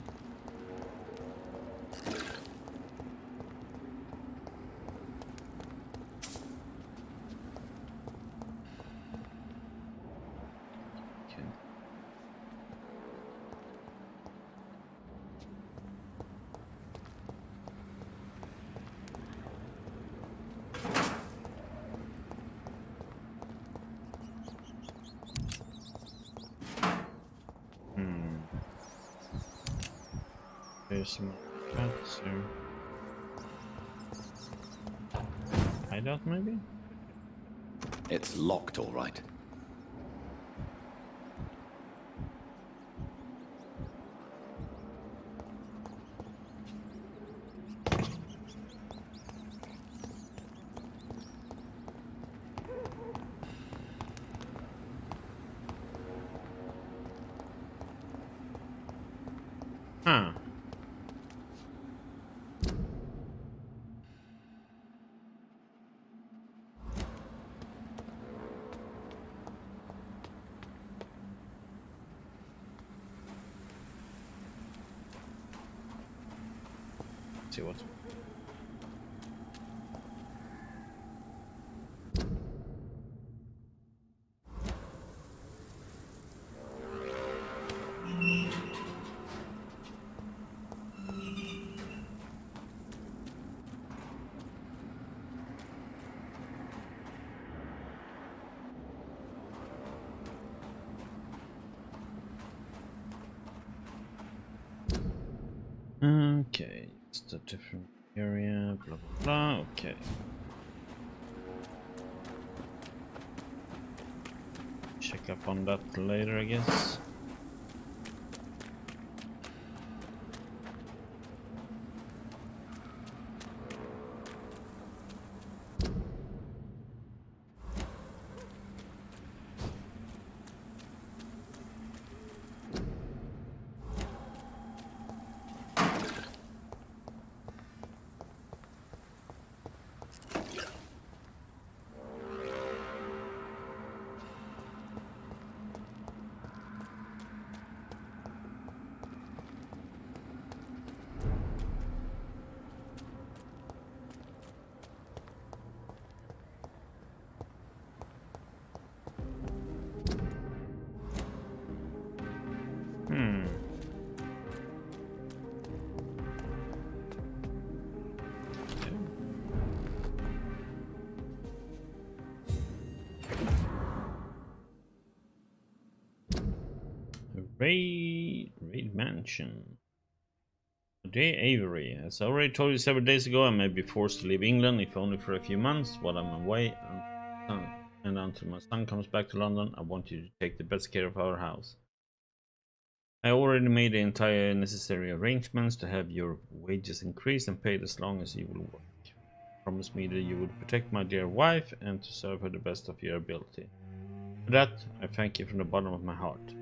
Speaker 1: There's some cats here. Hideout maybe?
Speaker 3: It's locked, all right.
Speaker 1: Huh. See what. Okay, it's a different area, blah blah blah, okay. Check up on that later, I guess. Raid Mansion. Dear Avery, as I already told you several days ago, I may be forced to leave England, if only for a few months, while I'm away, and until my son comes back to London. I want you to take the best care of our house. I already made the entire necessary arrangements to have your wages increased and paid as long as you will work. Promise me that you would protect my dear wife and to serve her the best of your ability. For that, I thank you from the bottom of my heart.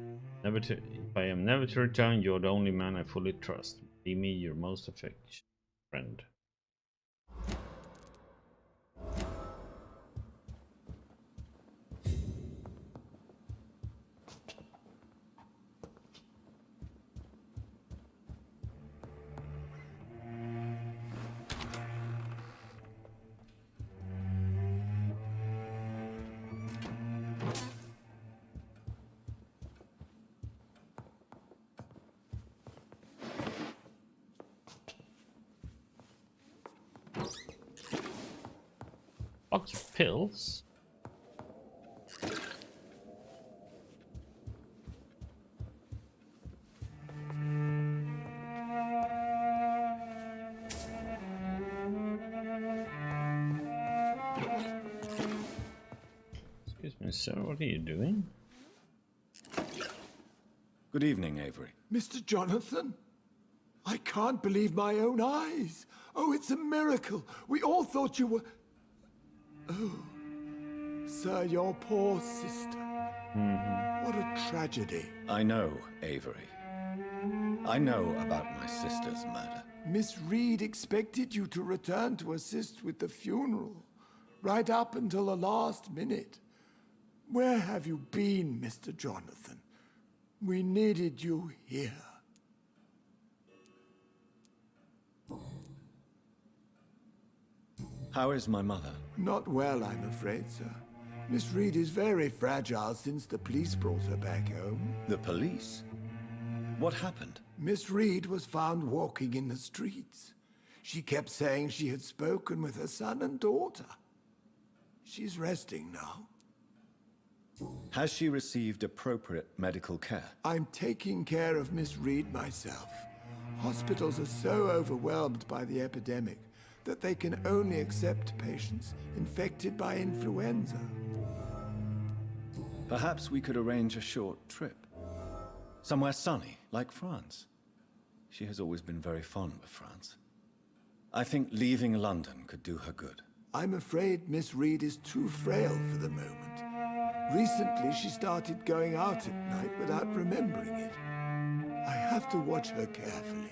Speaker 1: If I am never to return, you're the only man I fully trust. Be me, your most affectionate friend. Box of pills. Excuse me, sir, what are you doing?
Speaker 3: Good evening, Avery.
Speaker 6: Mr. Jonathan? I can't believe my own eyes. Oh, it's a miracle. We all thought you were...
Speaker 7: Sir, your poor sister. What a tragedy.
Speaker 3: I know, Avery. I know about my sister's murder.
Speaker 7: Miss Reed expected you to return to assist with the funeral, right up until the last minute. Where have you been, Mr. Jonathan? We needed you here.
Speaker 3: How is my mother?
Speaker 7: Not well, I'm afraid, sir. Miss Reed is very fragile since the police brought her back home.
Speaker 3: The police? What happened?
Speaker 7: Miss Reed was found walking in the streets. She kept saying she had spoken with her son and daughter. She's resting now.
Speaker 3: Has she received appropriate medical care?
Speaker 7: I'm taking care of Miss Reed myself. Hospitals are so overwhelmed by the epidemic that they can only accept patients infected by influenza.
Speaker 3: Perhaps we could arrange a short trip. Somewhere sunny, like France. She has always been very fond of France. I think leaving London could do her good.
Speaker 7: I'm afraid Miss Reed is too frail for the moment. Recently, she started going out at night without remembering it. I have to watch her carefully.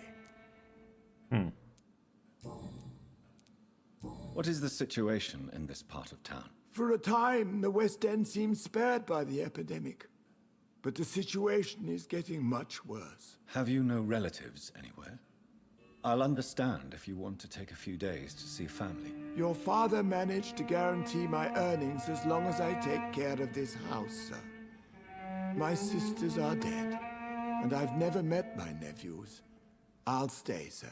Speaker 3: What is the situation in this part of town?
Speaker 7: For a time, the West End seemed spared by the epidemic. But the situation is getting much worse.
Speaker 3: Have you no relatives anywhere? I'll understand if you want to take a few days to see family.
Speaker 7: Your father managed to guarantee my earnings as long as I take care of this house, sir. My sisters are dead, and I've never met my nephews. I'll stay, sir.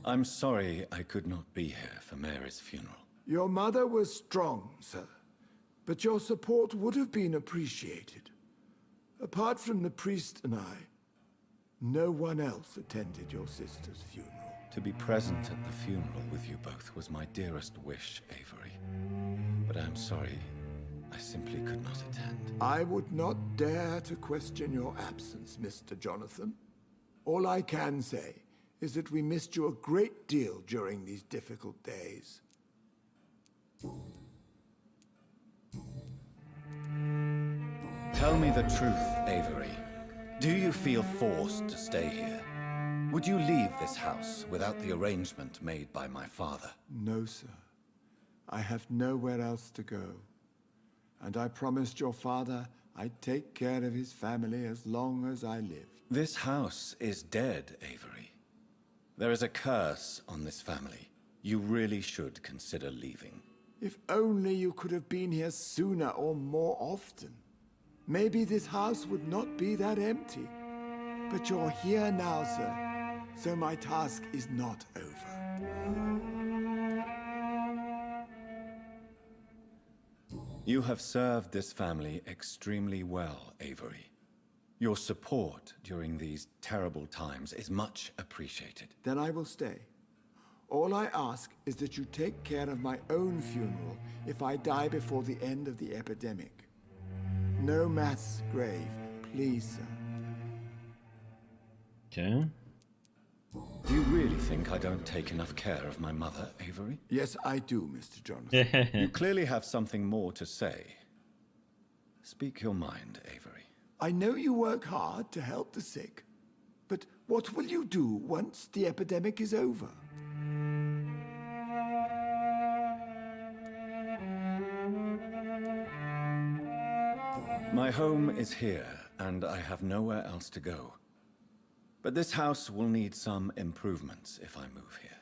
Speaker 3: I'm sorry I could not be here for Mary's funeral.
Speaker 7: Your mother was strong, sir, but your support would have been appreciated. Apart from the priest and I, no one else attended your sister's funeral.
Speaker 3: To be present at the funeral with you both was my dearest wish, Avery. But I'm sorry, I simply could not attend.
Speaker 7: I would not dare to question your absence, Mr. Jonathan. All I can say is that we missed you a great deal during these difficult days.
Speaker 3: Tell me the truth, Avery. Do you feel forced to stay here? Would you leave this house without the arrangement made by my father?
Speaker 7: No, sir. I have nowhere else to go. And I promised your father I'd take care of his family as long as I lived.
Speaker 3: This house is dead, Avery. There is a curse on this family. You really should consider leaving.
Speaker 7: If only you could have been here sooner or more often. Maybe this house would not be that empty. But you're here now, sir, so my task is not over.
Speaker 3: You have served this family extremely well, Avery. Your support during these terrible times is much appreciated.
Speaker 7: Then I will stay. All I ask is that you take care of my own funeral if I die before the end of the epidemic. No mass grave, please, sir.
Speaker 1: Okay.
Speaker 3: Do you really think I don't take enough care of my mother, Avery?
Speaker 7: Yes, I do, Mr. Jonathan.
Speaker 3: You clearly have something more to say. Speak your mind, Avery.
Speaker 7: I know you work hard to help the sick, but what will you do once the epidemic is over?
Speaker 3: My home is here, and I have nowhere else to go. But this house will need some improvements if I move here.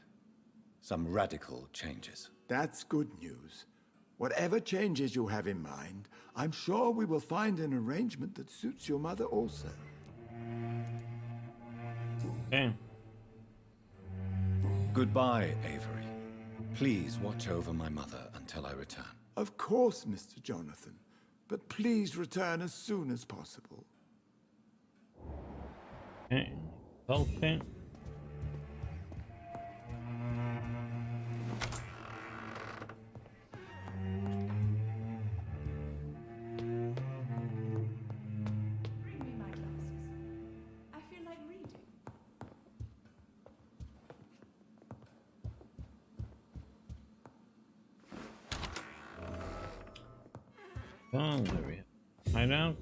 Speaker 3: Some radical changes.
Speaker 7: That's good news. Whatever changes you have in mind, I'm sure we will find an arrangement that suits your mother also.
Speaker 1: Okay.
Speaker 3: Goodbye, Avery. Please watch over my mother until I return.
Speaker 7: Of course, Mr. Jonathan. But please return as soon as possible.
Speaker 1: Okay. Vampyr.
Speaker 8: Bring me my glasses. I feel like reading.
Speaker 1: Oh, there we have hideout.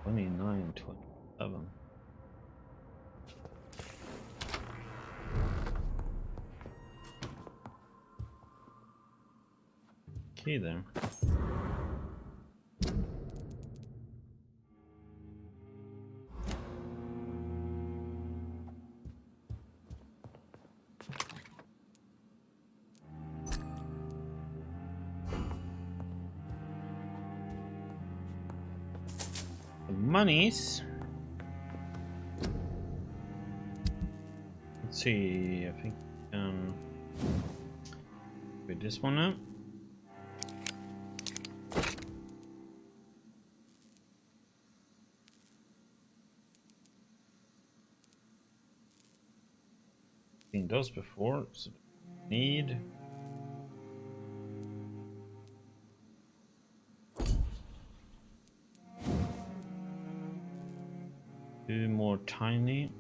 Speaker 1: $29, $27. Key there. The monies. Let's see. I think with this one up. Seen those before, so need. Two more tiny.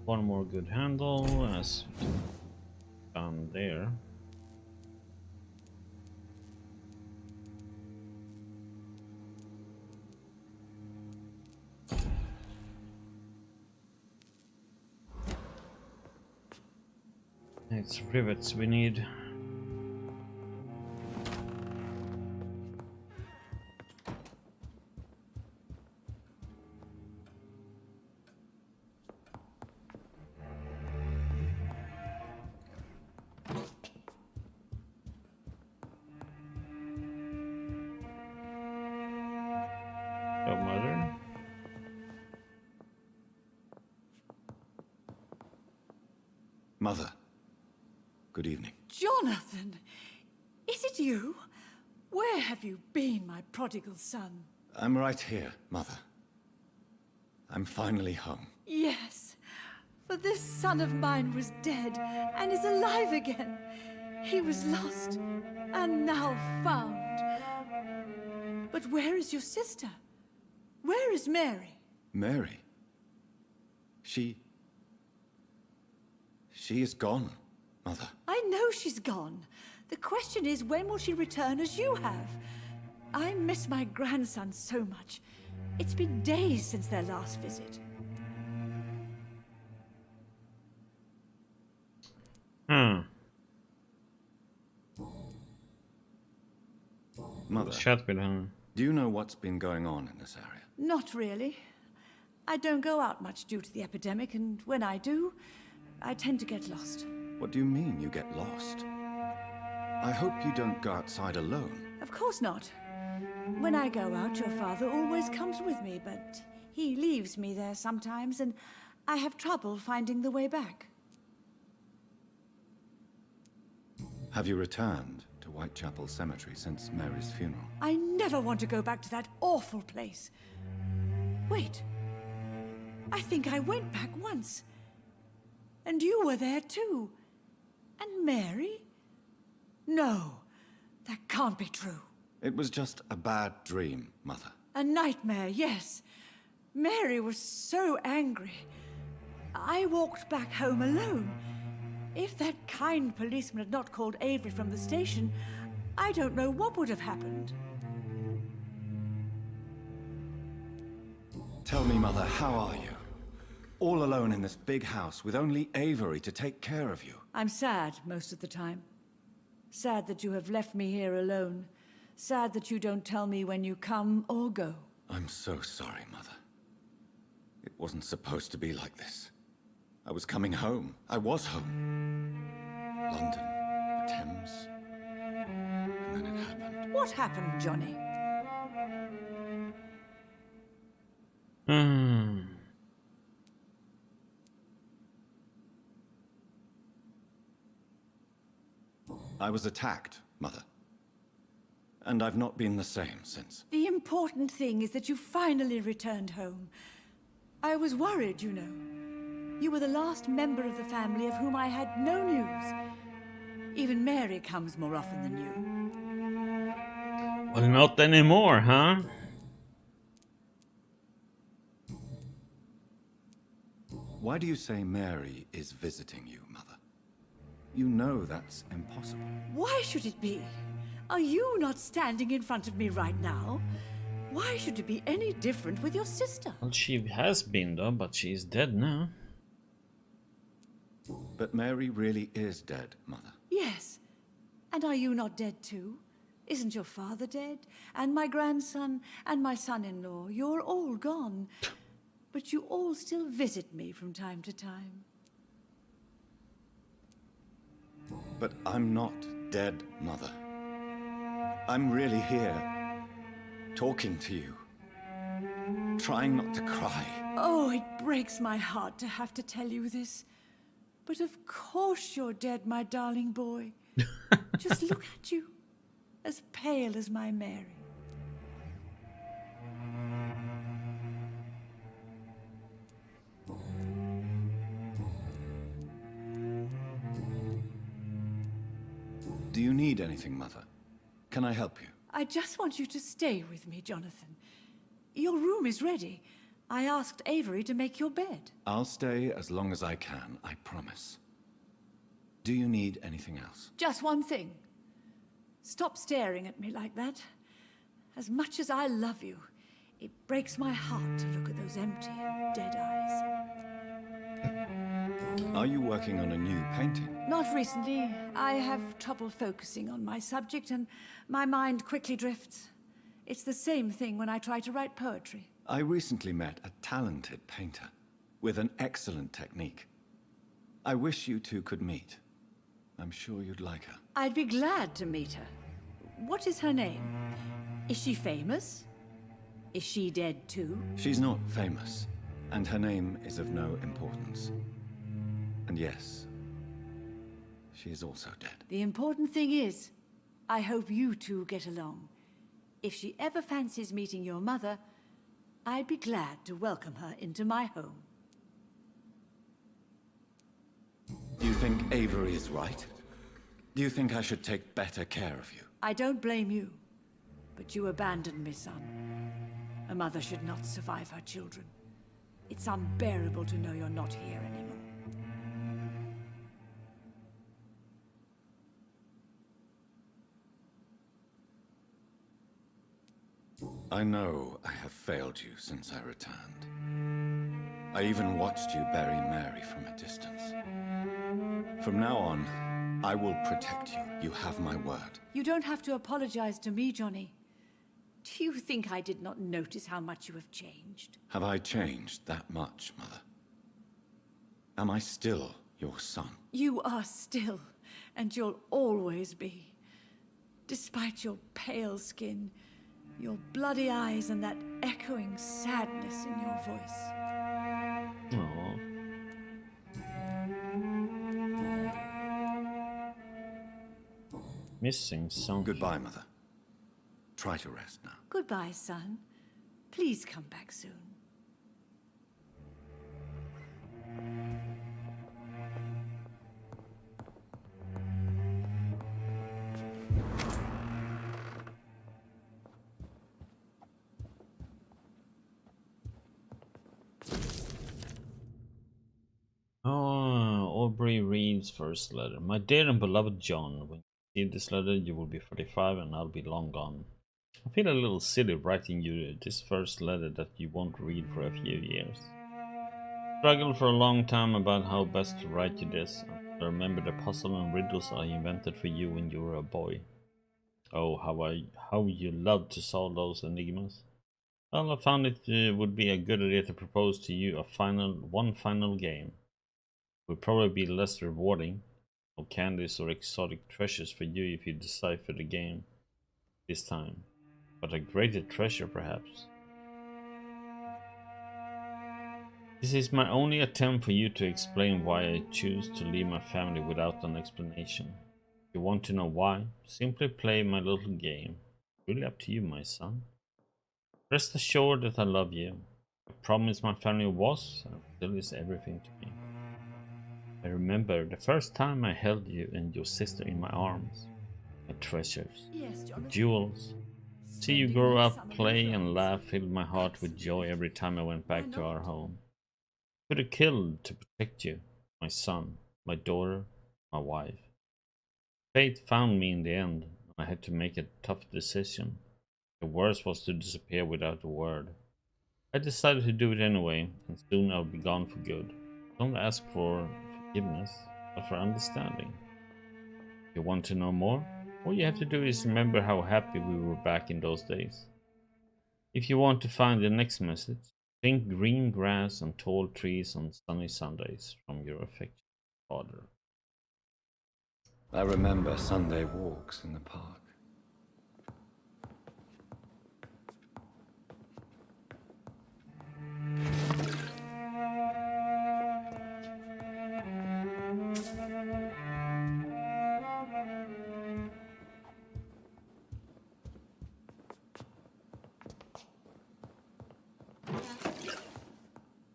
Speaker 1: One more good handle as down there. It's rivets we need. Mother.
Speaker 3: Mother, good evening.
Speaker 8: Jonathan! Is it you? Where have you been, my prodigal son?
Speaker 3: I'm right here, Mother. I'm finally home.
Speaker 8: Yes, for this son of mine was dead and is alive again. He was lost and now found. But where is your sister? Where is Mary?
Speaker 3: Mary? She is gone, Mother.
Speaker 8: I know she's gone. The question is, when will she return as you have? I miss my grandson so much. It's been days since their last visit.
Speaker 3: Mother,
Speaker 1: Chat with him.
Speaker 3: do you know what's been going on in this area?
Speaker 8: Not really. I don't go out much due to the epidemic, and when I do, I tend to get lost.
Speaker 3: What do you mean you get lost? I hope you don't go outside alone.
Speaker 8: Of course not. When I go out, your father always comes with me, but he leaves me there sometimes, and I have trouble finding the way back.
Speaker 3: Have you returned to Whitechapel Cemetery since Mary's funeral?
Speaker 8: I never want to go back to that awful place. Wait. I think I went back once. And you were there too. And Mary? No, that can't be true.
Speaker 3: It was just a bad dream, Mother.
Speaker 8: A nightmare, yes. Mary was so angry. I walked back home alone. If that kind policeman had not called Avery from the station, I don't know what would have happened.
Speaker 3: Tell me, Mother, how are you? All alone in this big house with only Avery to take care of you.
Speaker 8: I'm sad most of the time. Sad that you have left me here alone. Sad that you don't tell me when you come or go.
Speaker 3: I'm so sorry, Mother. It wasn't supposed to be like this. I was coming home. I was home. London, the Thames. And then it happened.
Speaker 8: What happened, Johnny?
Speaker 3: I was attacked, Mother. And I've not been the same since.
Speaker 8: The important thing is that you finally returned home. I was worried, you know. You were the last member of the family of whom I had no news. Even Mary comes more often than you.
Speaker 1: Well, not anymore, huh?
Speaker 3: Why do you say Mary is visiting you, Mother? You know that's impossible.
Speaker 8: Why should it be? Are you not standing in front of me right now? Why should it be any different with your sister?
Speaker 1: Well, she has been though, but she's dead now.
Speaker 3: But Mary really is dead, Mother.
Speaker 8: Yes. And are you not dead too? Isn't your father dead? And my grandson? And my son-in-law? You're all gone. But you all still visit me from time to time.
Speaker 3: But I'm not dead, Mother. I'm really here, talking to you, trying not to cry.
Speaker 8: Oh, it breaks my heart to have to tell you this. But of course you're dead, my darling boy. Just look at you, as pale as my Mary.
Speaker 3: Do you need anything, Mother? Can I help you?
Speaker 8: I just want you to stay with me, Jonathan. Your room is ready. I asked Avery to make your bed.
Speaker 3: I'll stay as long as I can, I promise. Do you need anything else?
Speaker 8: Just one thing. Stop staring at me like that. As much as I love you, it breaks my heart to look at those empty and dead eyes.
Speaker 3: Are you working on a new painting?
Speaker 8: Not recently. I have trouble focusing on my subject and my mind quickly drifts. It's the same thing when I try to write poetry.
Speaker 3: I recently met a talented painter with an excellent technique. I wish you two could meet. I'm sure you'd like her.
Speaker 8: I'd be glad to meet her. What is her name? Is she famous? Is she dead too?
Speaker 3: She's not famous, and her name is of no importance. And yes, she is also dead.
Speaker 8: The important thing is, I hope you two get along. If she ever fancies meeting your mother, I'd be glad to welcome her into my home.
Speaker 3: Do you think Avery is right? Do you think I should take better care of you?
Speaker 8: I don't blame you, but you abandoned me, son. A mother should not survive her children. It's unbearable to know you're not here anymore.
Speaker 3: I know I have failed you since I returned. I even watched you bury Mary from a distance. From now on, I will protect you. You have my word.
Speaker 8: You don't have to apologize to me, Johnny. Do you think I did not notice how much you have changed?
Speaker 3: Have I changed that much, Mother? Am I still your son?
Speaker 8: You are still, and you'll always be. Despite your pale skin, your bloody eyes, and that echoing sadness in your voice.
Speaker 1: Aww. Missing something.
Speaker 3: Goodbye, Mother. Try to rest now.
Speaker 8: Goodbye, son. Please come back soon.
Speaker 1: Aubrey reads first letter. My dear and beloved John, when you see this letter, you will be 45 and I'll be long gone. I feel a little silly writing you this first letter that you won't read for a few years. Struggled for a long time about how best to write you this. I remember the puzzle and riddles I invented for you when you were a boy. Oh, how you loved to solve those enigmas. Well, I found it would be a good idea to propose to you one final game. It would probably be less rewarding. No candies or exotic treasures for you if you decipher the game this time. But a greater treasure, perhaps. This is my only attempt for you to explain why I choose to leave my family without an explanation. If you want to know why, simply play my little game. Really up to you, my son. Rest assured that I love you. I promise my family was and still is everything to me. I remember the first time I held you and your sister in my arms. My treasures,
Speaker 8: Yes, Jonathan.
Speaker 1: jewels. See you grow up, play and laugh filled my heart with joy every time I went back to our home. Could have killed to protect you, my son, my daughter, my wife. Fate found me in the end, and I had to make a tough decision. The worst was to disappear without a word. I decided to do it anyway, and soon I'll be gone for good. Don't ask for forgiveness, but for understanding. If you want to know more, all you have to do is remember how happy we were back in those days. If you want to find the next message, think green grass and tall trees on sunny Sundays from your affectionate father.
Speaker 3: I remember Sunday walks in the park.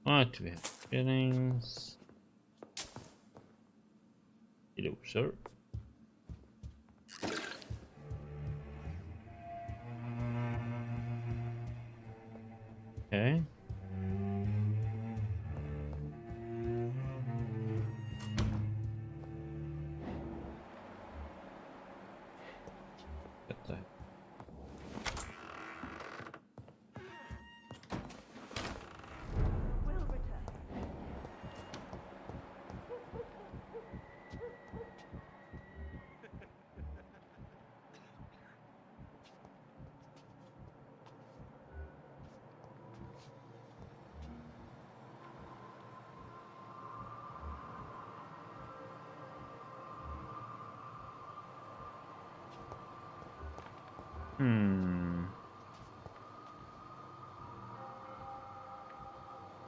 Speaker 1: Right, we have fittings. Hello, sir. Okay. Get that.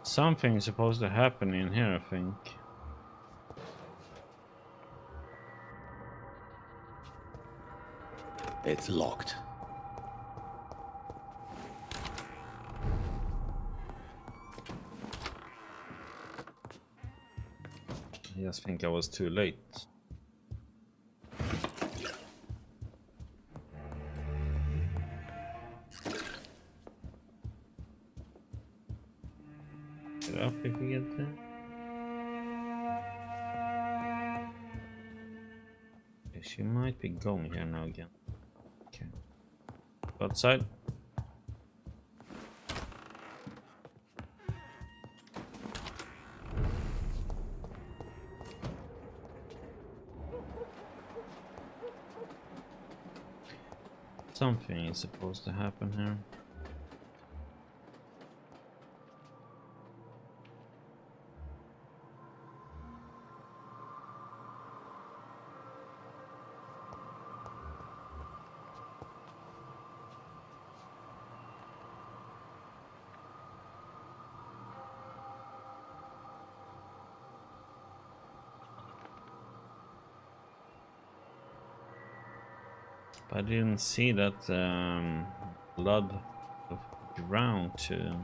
Speaker 1: Something's supposed to happen in here, I think.
Speaker 3: It's locked.
Speaker 1: I just think I was too late. Get up if we get there. Okay, she might be going here now again. Okay. Go outside. Something is supposed to happen here. But I didn't see that blood of ground to.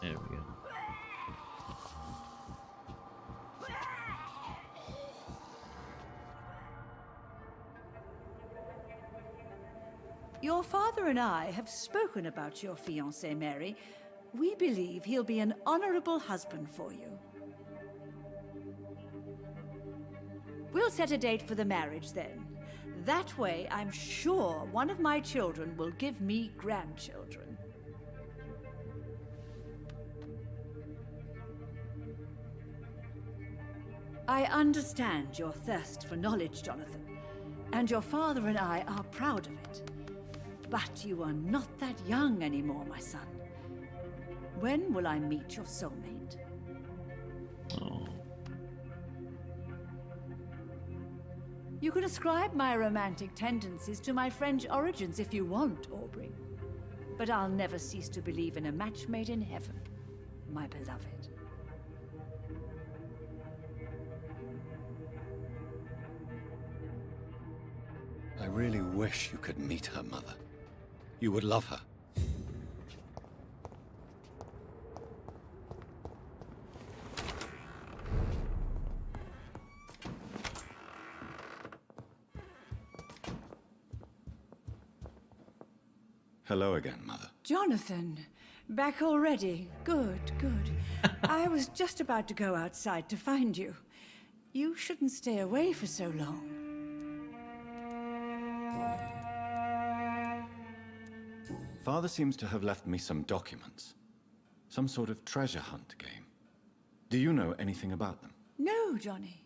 Speaker 1: There we go.
Speaker 8: Your father and I have spoken about your fiancé, Mary. We believe he'll be an honorable husband for you. We'll set a date for the marriage then. That way, I'm sure one of my children will give me grandchildren. I understand your thirst for knowledge, Jonathan, and your father and I are proud of it. But you are not that young anymore, my son. When will I meet your soulmate?
Speaker 1: Oh.
Speaker 8: You can ascribe my romantic tendencies to my French origins if you want, Aubrey. But I'll never cease to believe in a match made in heaven, my beloved.
Speaker 3: I really wish you could meet her, Mother. You would love her. Hello again, Mother.
Speaker 8: Jonathan, back already. Good, good. I was just about to go outside to find you. You shouldn't stay away for so long.
Speaker 3: Father seems to have left me some documents. Some sort of treasure hunt game. Do you know anything about them?
Speaker 8: No, Johnny.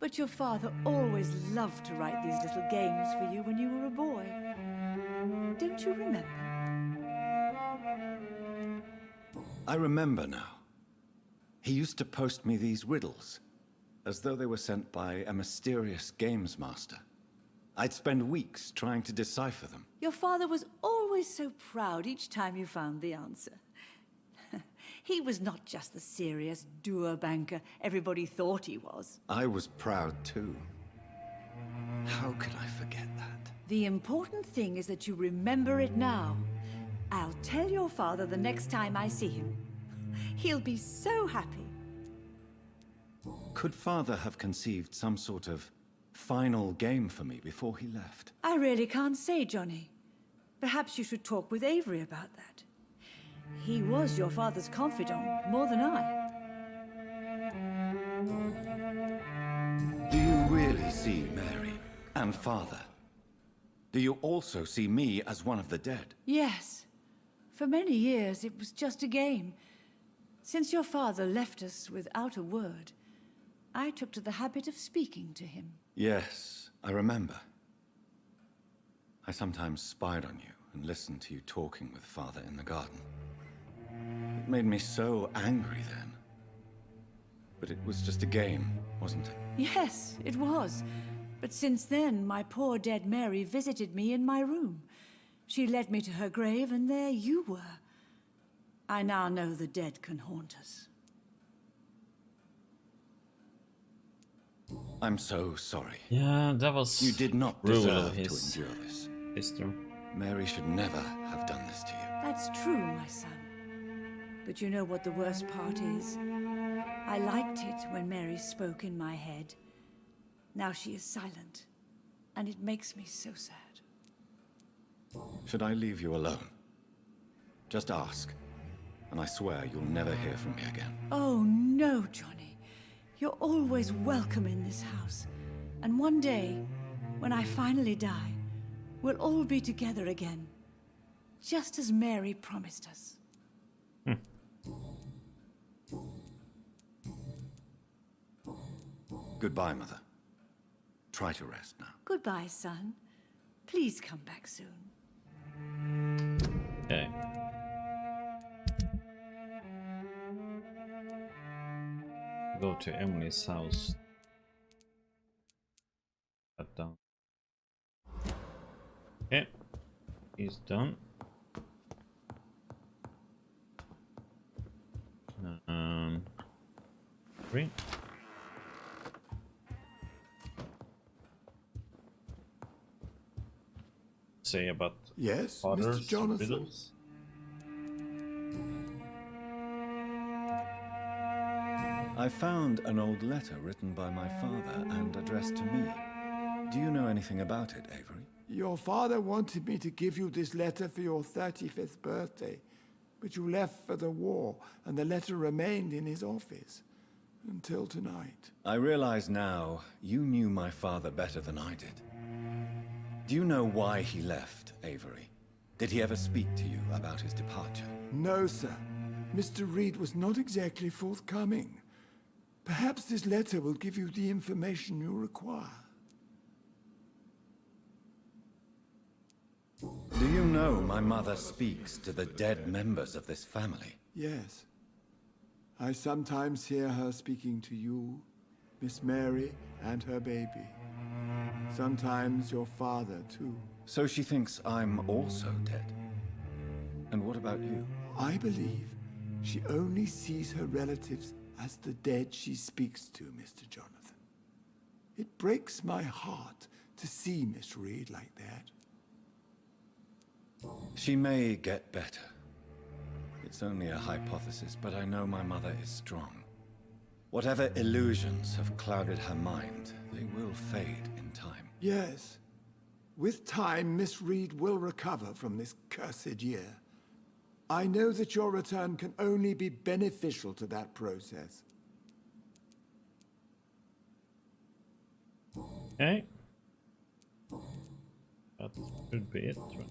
Speaker 8: But your father always loved to write these little games for you when you were a boy. Don't you remember?
Speaker 3: I remember now. He used to post me these riddles, as though they were sent by a mysterious games master. I'd spend weeks trying to decipher them.
Speaker 8: Your father was always so proud each time you found the answer. He was not just the serious doer banker everybody thought he was.
Speaker 3: I was proud too. How could I forget that?
Speaker 8: The important thing is that you remember it now. I'll tell your father the next time I see him. He'll be so happy.
Speaker 3: Could Father have conceived some sort of final game for me before he left?
Speaker 8: I really can't say, Johnny. Perhaps you should talk with Avery about that. He was your father's confidant, more than I.
Speaker 3: Do you really see Mary and Father? Do you also see me as one of the dead?
Speaker 8: Yes. For many years, it was just a game. Since your father left us without a word, I took to the habit of speaking to him.
Speaker 3: Yes, I remember. I sometimes spied on you and listened to you talking with Father in the garden. It made me so angry then. But it was just a game, wasn't it?
Speaker 8: Yes, it was. But since then, my poor dead Mary visited me in my room. She led me to her grave, and there you were. I now know the dead can haunt us.
Speaker 3: I'm so sorry.
Speaker 1: Yeah, that was.
Speaker 3: You did not
Speaker 1: brutal
Speaker 3: deserve
Speaker 1: of
Speaker 3: to
Speaker 1: his
Speaker 3: endure this.
Speaker 1: sister.
Speaker 3: Mary should never have done this to you.
Speaker 8: That's true, my son. But you know what the worst part is? I liked it when Mary spoke in my head. Now she is silent, and it makes me so sad.
Speaker 3: Should I leave you alone? Just ask, and I swear you'll never hear from me again.
Speaker 8: Oh, no, Johnny. You're always welcome in this house. And one day, when I finally die, we'll all be together again. Just as Mary promised us.
Speaker 3: Goodbye, Mother. Try to rest now.
Speaker 8: Goodbye, son. Please come back soon.
Speaker 1: Okay. Go to Emily's house. Shut down. Okay. He's done. Three. Say about
Speaker 7: Yes,
Speaker 1: fathers,
Speaker 7: Mr. Jonathan.
Speaker 1: riddles.
Speaker 3: I found an old letter written by my father and addressed to me. Do you know anything about it, Avery?
Speaker 7: Your father wanted me to give you this letter for your 35th birthday, but you left for the war, and the letter remained in his office until tonight.
Speaker 3: I realize now you knew my father better than I did. Do you know why he left, Avery? Did he ever speak to you about his departure?
Speaker 7: No, sir. Mr. Reed was not exactly forthcoming. Perhaps this letter will give you the information you require.
Speaker 3: Do you know my mother speaks to the dead members of this family?
Speaker 7: Yes. I sometimes hear her speaking to you, Miss Mary, and her baby. Sometimes your father, too.
Speaker 3: So she thinks I'm also dead. And what about you?
Speaker 7: I believe she only sees her relatives as the dead she speaks to, Mr. Jonathan. It breaks my heart to see Miss Reed like that.
Speaker 3: She may get better. It's only a hypothesis, but I know my mother is strong. Whatever illusions have clouded her mind, they will fade in time.
Speaker 7: Yes. With time, Miss Reed will recover from this cursed year. I know that your return can only be beneficial to that process.
Speaker 1: Okay. That should be it, right?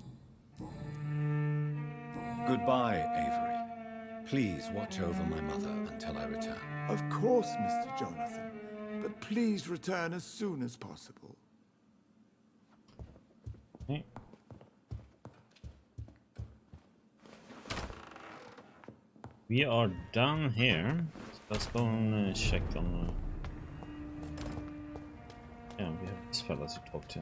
Speaker 3: Goodbye, Avery. Please watch over my mother until I return.
Speaker 7: Of course, Mr. Jonathan. But please return as soon as possible.
Speaker 1: Okay. We are done here. So let's go and check on... Yeah, we have this fella to talk to.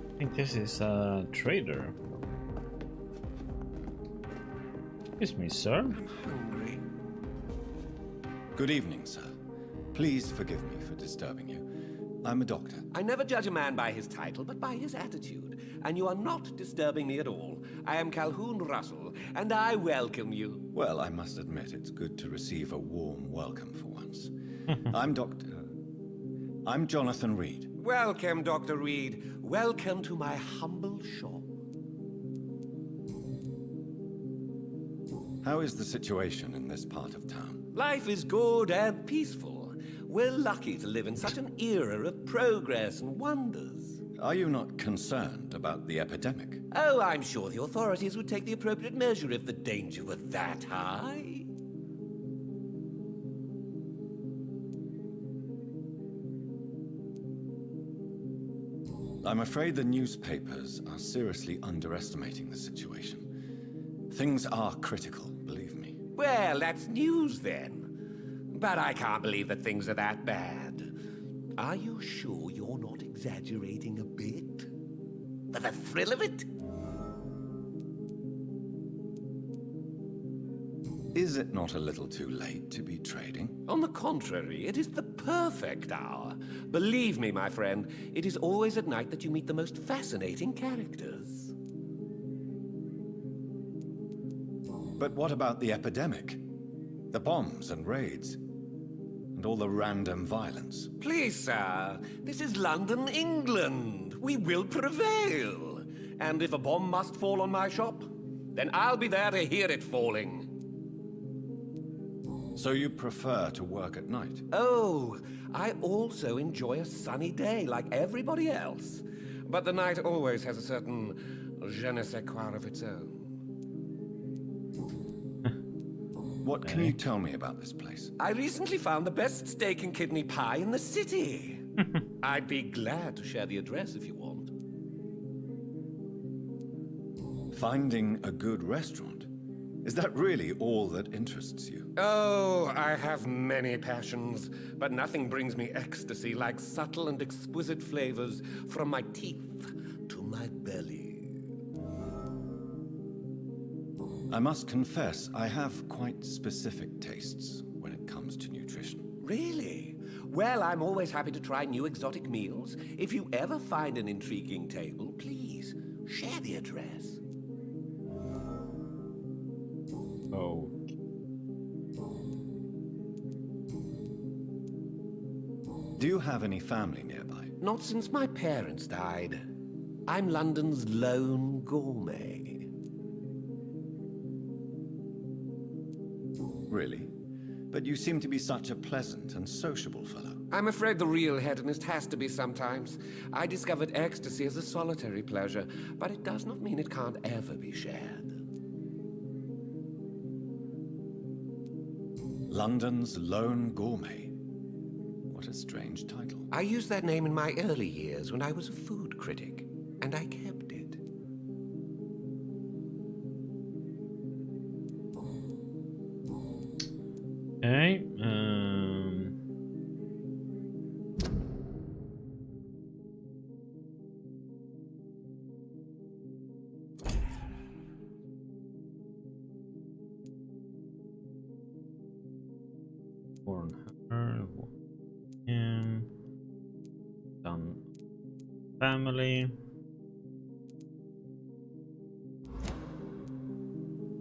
Speaker 1: I think this is a trader. Excuse me, sir.
Speaker 5: I'm hungry.
Speaker 3: Good evening, sir. Please forgive me for disturbing you. I'm a doctor.
Speaker 5: I never judge a man by his title, but by his attitude. And you are not disturbing me at all. I am Calhoun Russell, and I welcome you.
Speaker 3: Well, I must admit, it's good to receive a warm welcome for once. I'm Jonathan Reed.
Speaker 5: Welcome, Dr. Reed. Welcome to my humble shop.
Speaker 3: How is the situation in this part of town?
Speaker 5: Life is good and peaceful. We're lucky to live in such an era of progress and wonders.
Speaker 3: Are you not concerned about the epidemic?
Speaker 5: Oh, I'm sure the authorities would take the appropriate measure if the danger were that high.
Speaker 3: I'm afraid the newspapers are seriously underestimating the situation. Things are critical, believe me.
Speaker 5: Well, that's news then. But I can't believe that things are that bad. Are you sure you're not exaggerating a bit? For the thrill of it?
Speaker 3: Is it not a little too late to be trading?
Speaker 5: On the contrary, it is the perfect hour. Believe me, my friend, it is always at night that you meet the most fascinating characters.
Speaker 3: But what about the epidemic? The bombs and raids? And all the random violence?
Speaker 5: Please, sir, this is London, England. We will prevail. And if a bomb must fall on my shop, then I'll be there to hear it falling.
Speaker 3: So you prefer to work at night?
Speaker 5: Oh, I also enjoy a sunny day like everybody else. But the night always has a certain je ne sais quoi of its own.
Speaker 3: What can you tell me about this place?
Speaker 5: I recently found the best steak and kidney pie in the city. I'd be glad to share the address if you want.
Speaker 3: Finding a good restaurant? Is that really all that interests you?
Speaker 5: Oh, I have many passions, but nothing brings me ecstasy like subtle and exquisite flavors from my teeth to my belly.
Speaker 3: I must confess, I have quite specific tastes when it comes to nutrition.
Speaker 5: Really? Well, I'm always happy to try new exotic meals. If you ever find an intriguing table, please share the address.
Speaker 1: Oh.
Speaker 3: Do you have any family nearby?
Speaker 5: Not since my parents died. I'm London's lone gourmet.
Speaker 3: Really? But you seem to be such a pleasant and sociable fellow.
Speaker 5: I'm afraid the real hedonist has to be sometimes. I discovered ecstasy as a solitary pleasure, but it does not mean it can't ever be shared.
Speaker 3: London's lone gourmet. What a strange title.
Speaker 5: I used that name in my early years when I was a food critic, and I kept it.
Speaker 1: Warren her. Him. Done. Family.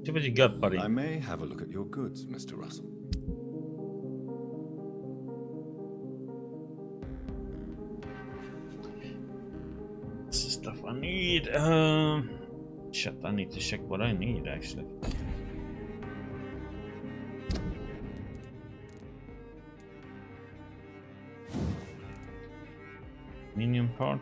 Speaker 1: See what you got, buddy.
Speaker 3: I may have a look at your goods, Mr. Russell.
Speaker 1: This is stuff I need. Shit, I need to check what I need actually. Minion part.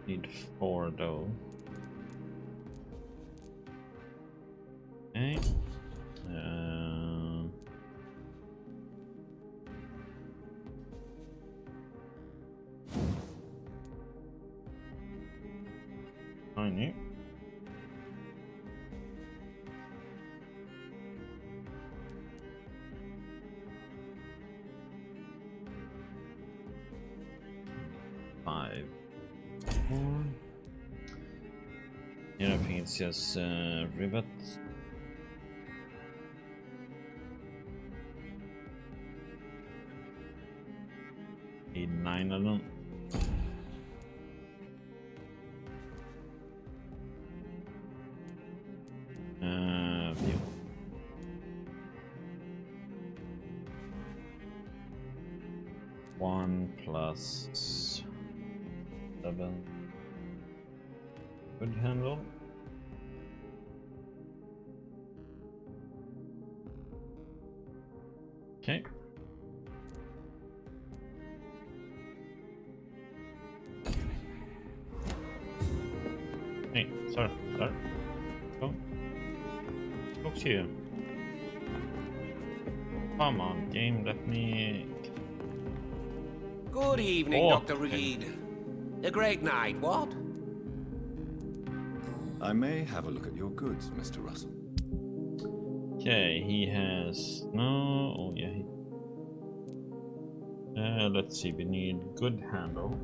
Speaker 1: Need 4 though. Okay. I knew. Five. Yeah, I think it's just rivets. Need 9 of them. View. One plus 7. Good handle. Okay. Hey, sorry. Go. Talk to you. Come on, game, let me...
Speaker 9: Good evening,
Speaker 1: Oh,
Speaker 9: Dr.
Speaker 1: okay.
Speaker 9: Reed. A great night, what?
Speaker 3: I may have a look at your goods, Mr. Russell.
Speaker 1: Okay, he has no. Oh yeah. Let's see. We need good handle.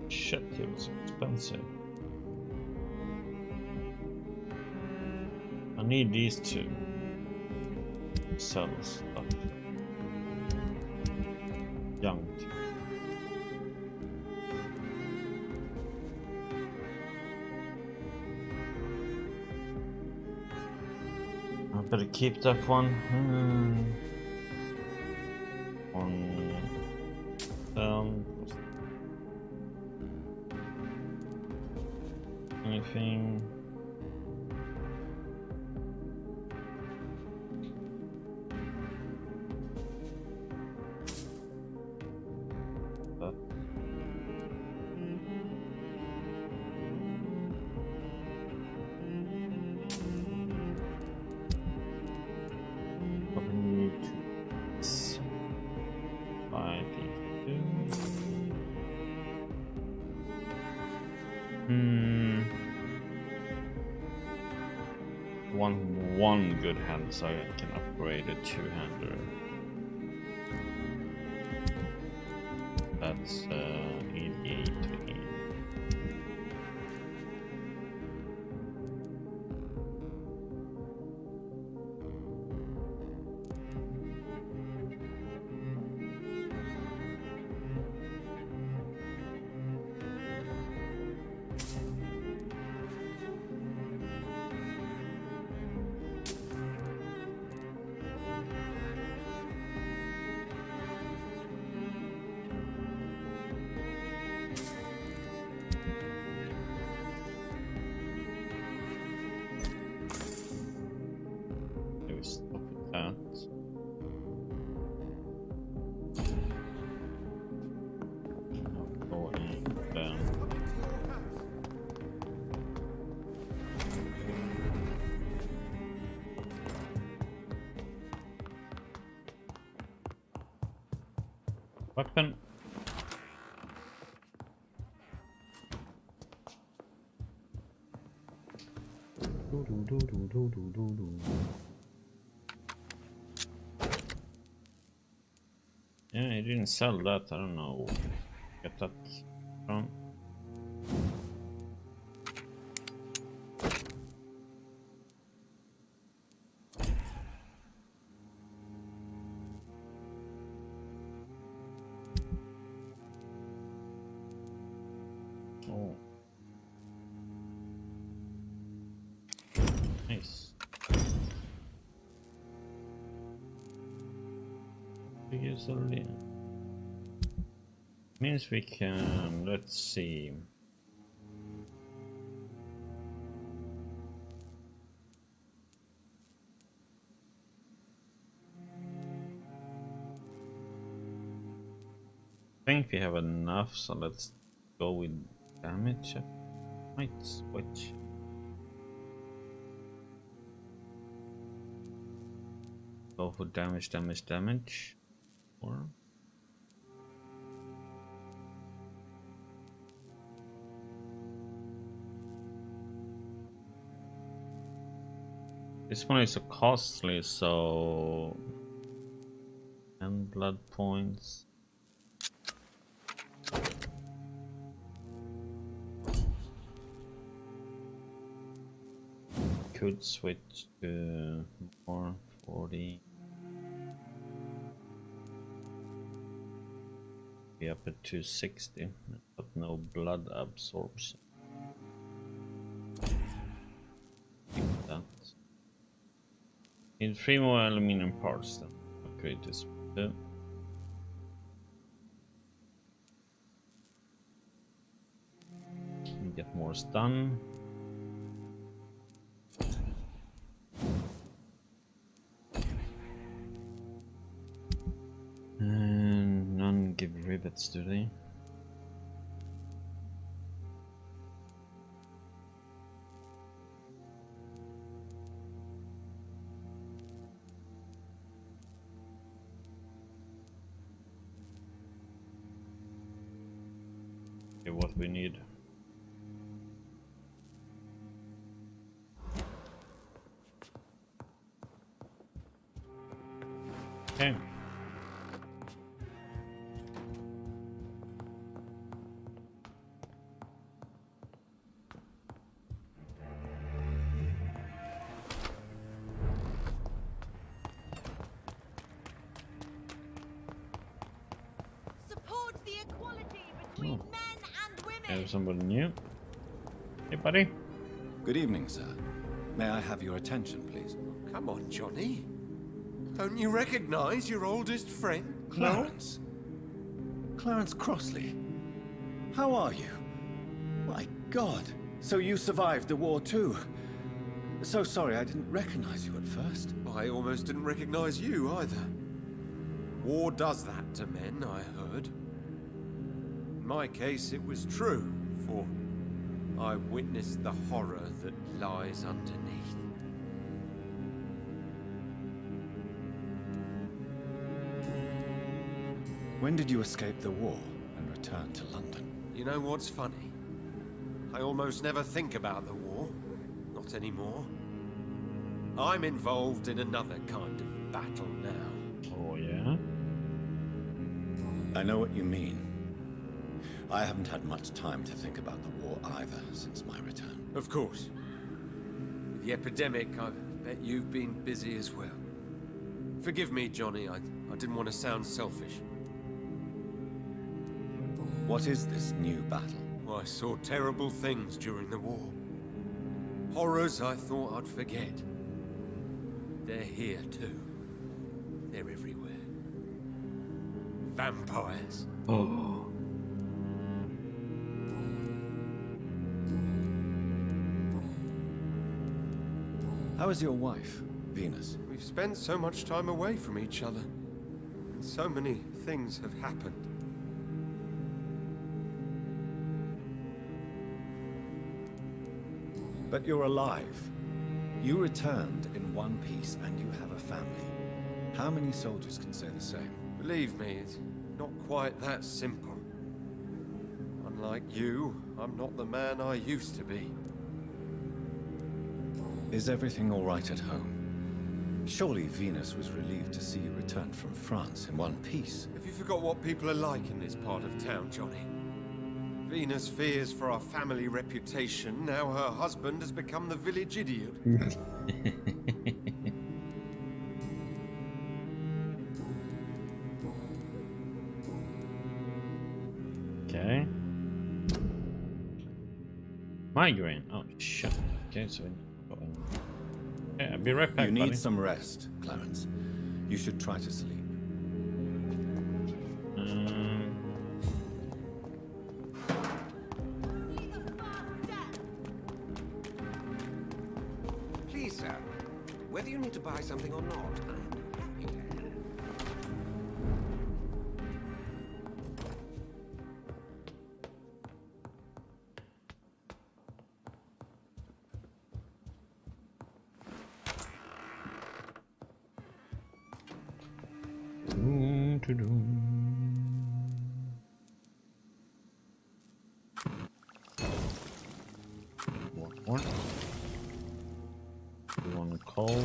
Speaker 1: Shit, it was expensive. I need these two. Sell stuff. Young. I better keep that one. Anything? That. Probably need to buy these two. One good hand, so I can upgrade a two-hander. That's 88 again. Weapon. Yeah, he didn't sell that. I don't know. Get that from. Oh. Nice. Means we can, let's see. I think we have enough, so let's go with damage. I might switch. Go for damage. Or this one is so costly, so 10 blood points. Could switch to more 40. Be up at 260, but no blood absorption. Keep that. Need 3 more aluminum parts then. Upgrade this too. Get more stun. And none give rivets, do they? Okay, what we need. Okay. Somebody new. Hey, buddy.
Speaker 3: Good evening, sir. May I have your attention, please?
Speaker 5: Come on, Johnny. Don't you recognize your oldest friend?
Speaker 3: Clarence. Clarence Crossley. How are you? My God. So you survived the war too. So sorry I didn't recognize you at first.
Speaker 5: I almost didn't recognize you either. War does that to men, I heard. In my case, it was true, for I witnessed the horror that lies underneath.
Speaker 3: When did you escape the war and return to London?
Speaker 5: You know what's funny? I almost never think about the war. Not anymore. I'm involved in another kind of battle now.
Speaker 1: Oh, yeah?
Speaker 3: I know what you mean. I haven't had much time to think about the war either since my return.
Speaker 5: Of course. With the epidemic, I bet you've been busy as well. Forgive me, Johnny, I didn't want to sound selfish.
Speaker 3: What is this new battle?
Speaker 5: I saw terrible things during the war. Horrors I thought I'd forget. They're here too. They're everywhere. Vampires.
Speaker 1: Oh.
Speaker 3: How is your wife, Venus?
Speaker 5: We've spent so much time away from each other. And so many things have happened.
Speaker 3: But you're alive. You returned in one piece and you have a family. How many soldiers can say the same?
Speaker 5: Believe me, it's not quite that simple. Unlike you, I'm not the man I used to be.
Speaker 3: Is everything all right at home? Surely Venus was relieved to see you return from France in one piece.
Speaker 5: Have you forgot what people are like in this part of town, Johnny? Venus fears for our family reputation. Now her husband has become the village idiot.
Speaker 1: Okay. Migraine. Oh shit. Okay, so okay, I'll be right back.
Speaker 3: You need
Speaker 1: buddy.
Speaker 3: some rest, Clarence. You should try to sleep.
Speaker 9: Please, sir. Whether you need to buy something or not, I'm happy to help.
Speaker 1: More. You want to call?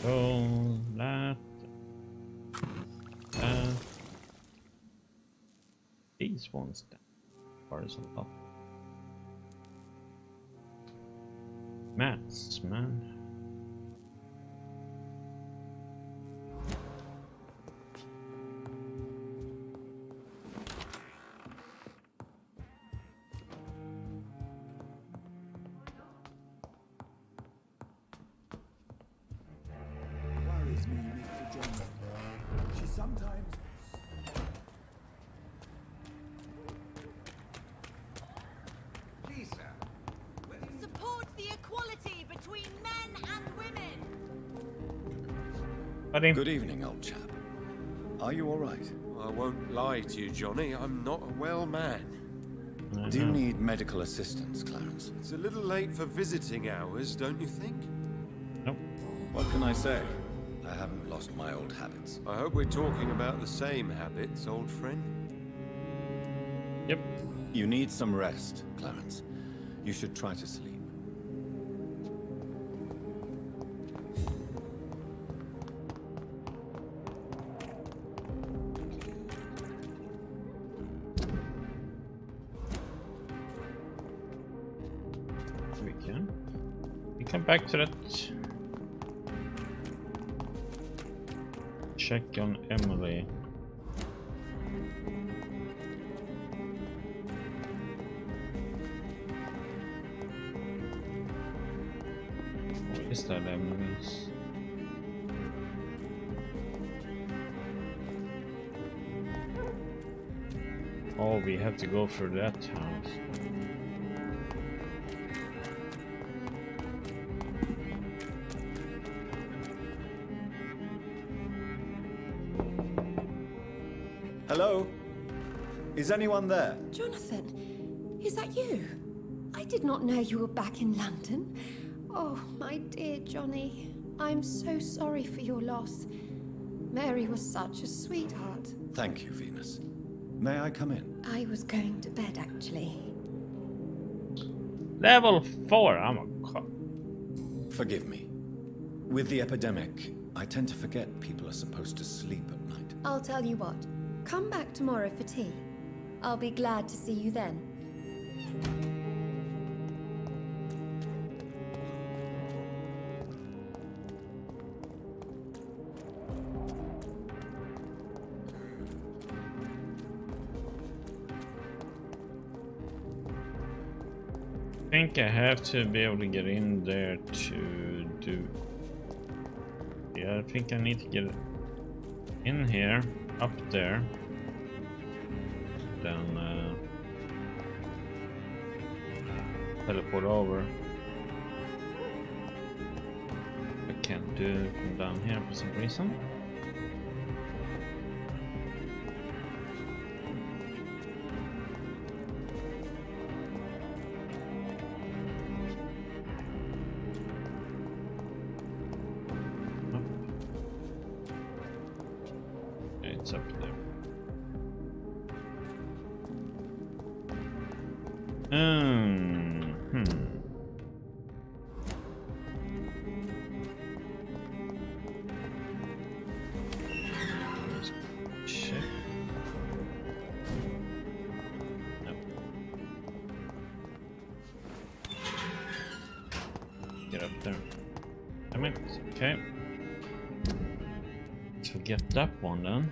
Speaker 1: Go that. These ones down. Bars on top. Mats, man.
Speaker 7: Worries me, Mr. Johnson. She sometimes...
Speaker 9: Please, sir.
Speaker 10: Support the equality between men and women.
Speaker 1: Buddy.
Speaker 3: Good evening, old chap. Are you all right?
Speaker 5: I won't lie to you, Johnny. I'm not a well man.
Speaker 3: Do you need medical assistance, Clarence?
Speaker 5: It's a little late for visiting hours, don't you think?
Speaker 1: Nope.
Speaker 3: What can I say? I haven't lost my old habits.
Speaker 5: I hope we're talking about the same habits, old friend.
Speaker 1: Yep.
Speaker 3: You need some rest, Clarence. You should try to sleep.
Speaker 1: We come back to that. Check on Emily. What is that, Emily's? Oh, we have to go through that house.
Speaker 3: Hello? Is anyone there?
Speaker 11: Jonathan, is that you? I did not know you were back in London. Oh, my dear Johnny, I'm so sorry for your loss. Mary was such a sweetheart.
Speaker 3: Thank you, Venus. May I come in?
Speaker 11: I was going to bed, actually.
Speaker 1: Level 4, I'm a cop.
Speaker 3: Forgive me. With the epidemic, I tend to forget people are supposed to sleep at night.
Speaker 11: I'll tell you what. Come back tomorrow for tea. I'll be glad to see you then.
Speaker 1: I think I have to be able to get in there to do... Yeah, I think I need to get in here, up there. Then teleport over. I can't do it from down here for some reason. It's up there. Hmm. Check. No. Get up there. Damn it. Okay. Let's forget that one then.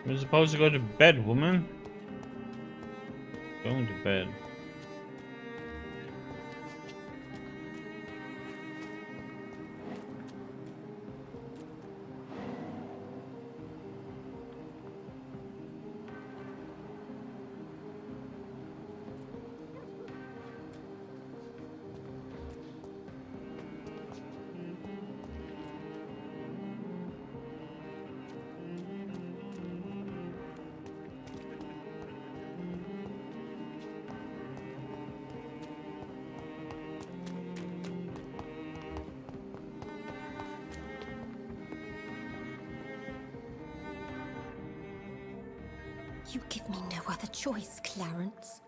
Speaker 1: We're supposed to go to bed, woman. Going to bed.
Speaker 11: You give me no other choice, Clarence.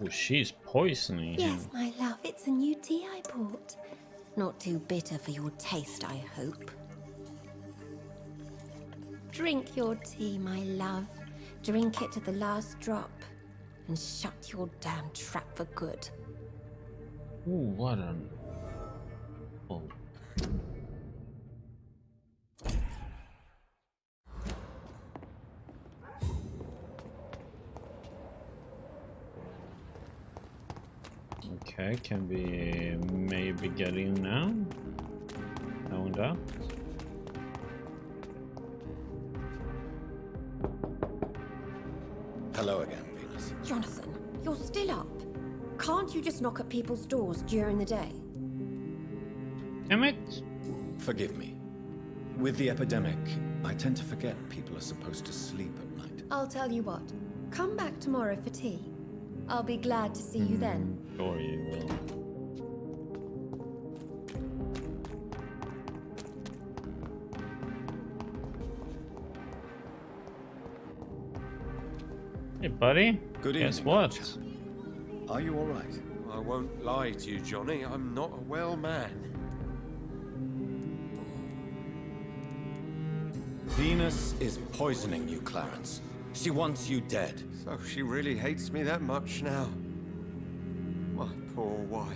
Speaker 1: Oh, she's poisoning him.
Speaker 11: Yes, my love, it's a new tea I bought. Not too bitter for your taste, I hope. Drink your tea, my love. Drink it to the last drop. And shut your damn trap for good.
Speaker 1: Ooh, what an... Oh. Okay, can we maybe get in now? No and up.
Speaker 3: Hello again, Venus.
Speaker 11: Jonathan, you're still up. Can't you just knock at people's doors during the day?
Speaker 1: Damn it!
Speaker 3: Forgive me. With the epidemic, I tend to forget people are supposed to sleep at night.
Speaker 11: I'll tell you what. Come back tomorrow for tea. I'll be glad to see you then.
Speaker 1: Sure you will. Hey, buddy.
Speaker 3: Good evening.
Speaker 1: Guess what?
Speaker 3: Are you all right?
Speaker 5: I won't lie to you, Johnny. I'm not a well man.
Speaker 3: Venus is poisoning you, Clarence. She wants you dead.
Speaker 5: So she really hates me that much now. My poor wife.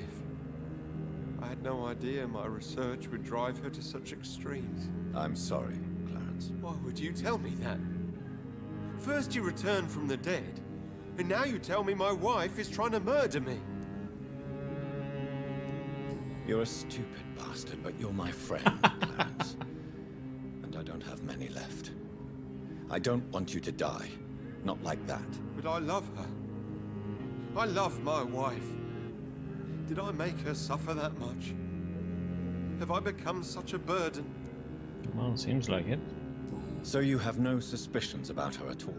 Speaker 5: I had no idea my research would drive her to such extremes.
Speaker 3: I'm sorry, Clarence.
Speaker 5: Why would you tell me that? First you returned from the dead, and now you tell me my wife is trying to murder me.
Speaker 3: You're a stupid bastard, but you're my friend, Clarence. And I don't have many left. I don't want you to die. Not like that.
Speaker 5: But I love her. I love my wife. Did I make her suffer that much? Have I become such a burden?
Speaker 1: Well, seems like it.
Speaker 3: So you have no suspicions about her at all?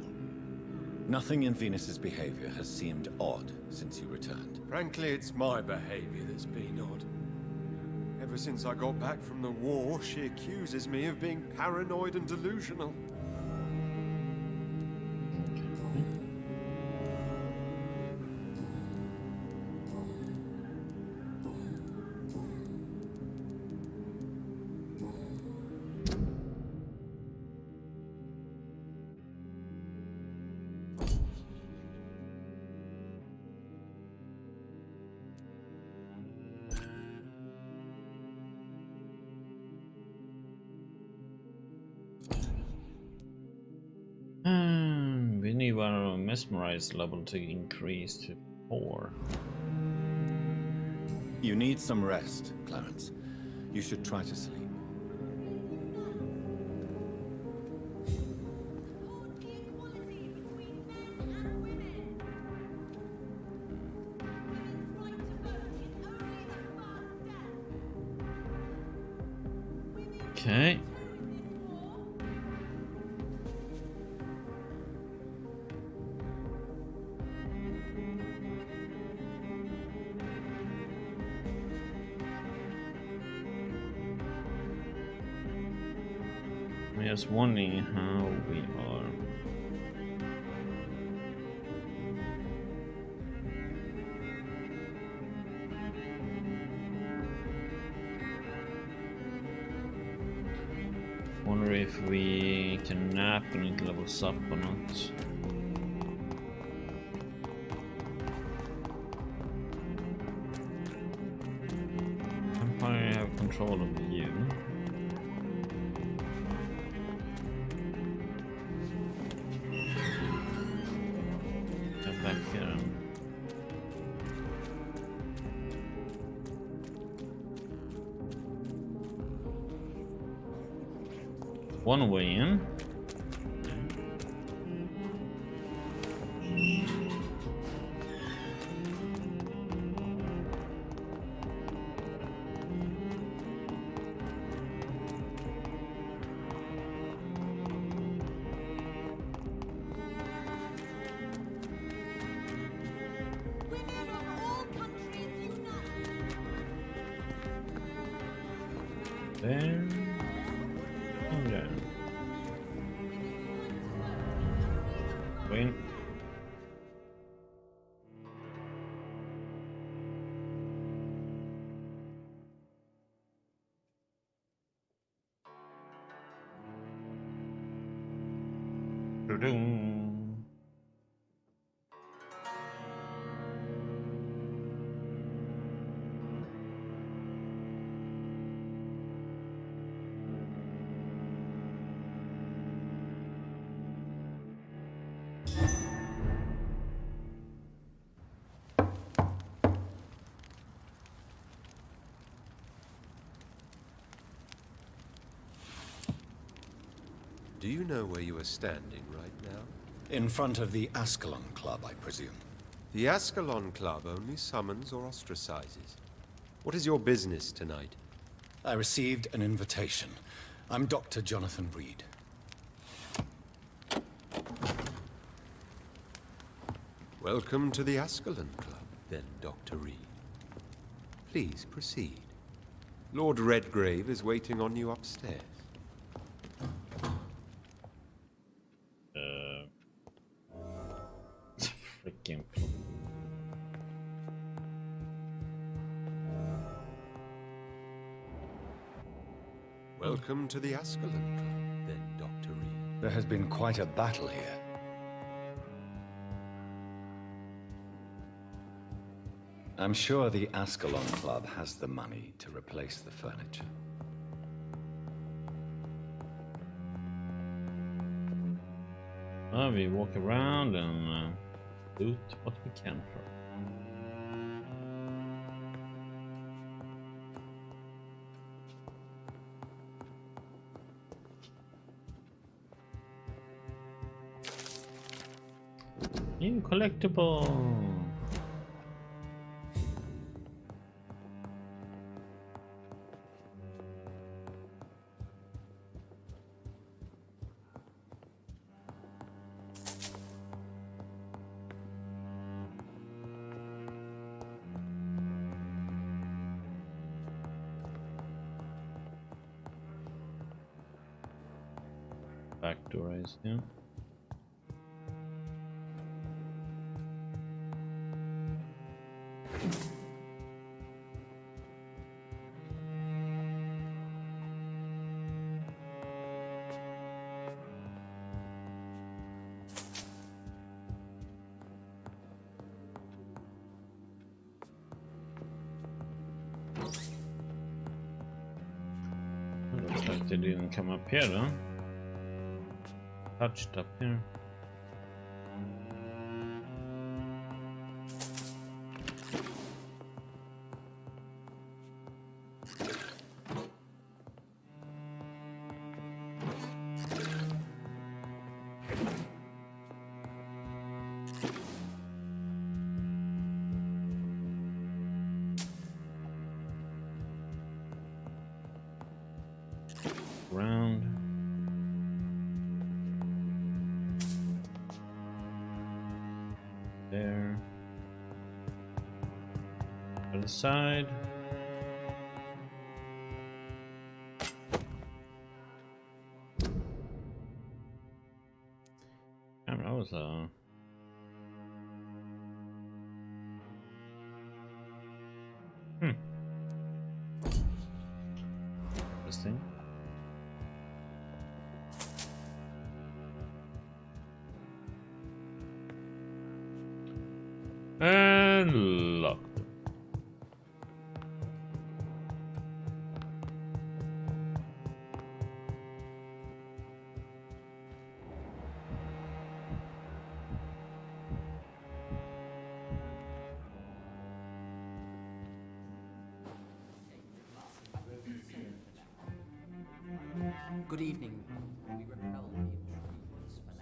Speaker 3: Nothing in Venus's behavior has seemed odd since you returned?
Speaker 5: Frankly, it's my behavior that's been odd. Ever since I got back from the war, she accuses me of being paranoid and delusional.
Speaker 1: need our mesmerize level to increase to 4.
Speaker 3: You need some rest, Clarence. You should try to sleep.
Speaker 1: Okay. I'm just wondering how we are. Wonder if we can nap and it levels up or not. Vampire have control of you. Come back here. One way in.
Speaker 10: Women of all countries unite!
Speaker 1: There. And there. Win. Doo-doo.
Speaker 5: Do you know where you are standing right now?
Speaker 3: In front of the Ascalon Club, I presume.
Speaker 5: The Ascalon Club only summons or ostracizes. What is your business tonight?
Speaker 3: I received an invitation. I'm Dr. Jonathan Reed.
Speaker 5: Welcome to the Ascalon Club, then, Dr. Reed. Please proceed. Lord Redgrave is waiting on you upstairs.
Speaker 1: Freaking.
Speaker 5: Welcome to the Ascalon Club, then, Dr. Reed.
Speaker 3: There has been quite a battle here. I'm sure the Ascalon Club has the money to replace the furniture.
Speaker 1: We walk around and loot what we can for. New collectible. Back door, I assume. Looks like they didn't come up here, though. Touched up here. Round. There. Other side. Damn, that was interesting. And locked.
Speaker 12: Good evening. We repel the intruders for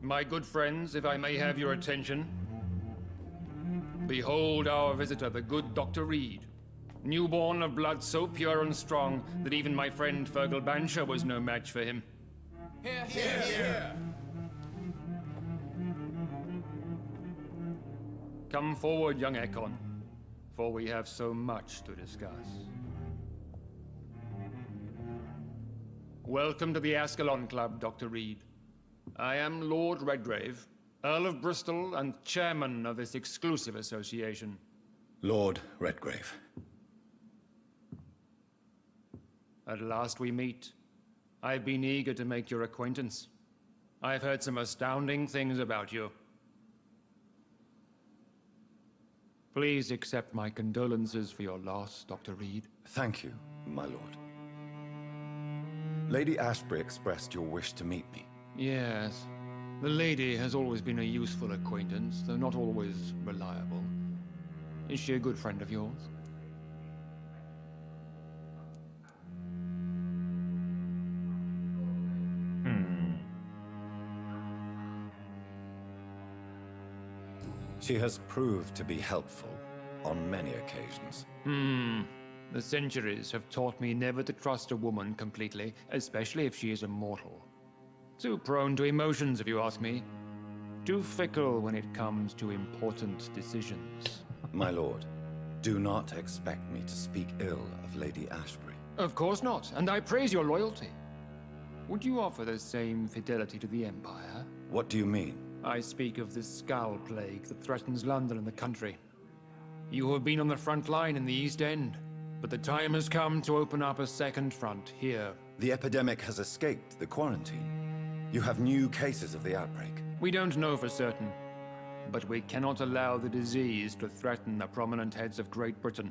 Speaker 13: My good friends, if I may have your attention. Behold our visitor, the good Dr. Reed. Newborn of blood so pure and strong that even my friend Fergal Bansher was no match for him.
Speaker 6: Here, here, here.
Speaker 13: Come forward, young Ekon, for we have so much to discuss. Welcome to the Ascalon Club, Dr. Reed. I am Lord Redgrave, Earl of Bristol and chairman of this exclusive association.
Speaker 3: Lord Redgrave.
Speaker 13: At last we meet. I've been eager to make your acquaintance. I've heard some astounding things about you. Please accept my condolences for your loss, Dr. Reed.
Speaker 3: Thank you, my lord. Lady Ashbury expressed your wish to meet me.
Speaker 13: Yes. The lady has always been a useful acquaintance, though not always reliable. Is she a good friend of yours?
Speaker 3: She has proved to be helpful on many occasions.
Speaker 13: The centuries have taught me never to trust a woman completely, especially if she is a mortal. Too prone to emotions, if you ask me. Too fickle when it comes to important decisions.
Speaker 3: My lord, do not expect me to speak ill of Lady Ashbury.
Speaker 13: Of course not, and I praise your loyalty. Would you offer the same fidelity to the Empire?
Speaker 3: What do you mean?
Speaker 13: I speak of the Skull Plague that threatens London and the country. You have been on the front line in the East End, but the time has come to open up a second front here.
Speaker 3: The epidemic has escaped the quarantine. You have new cases of the outbreak.
Speaker 13: We don't know for certain, but we cannot allow the disease to threaten the prominent heads of Great Britain.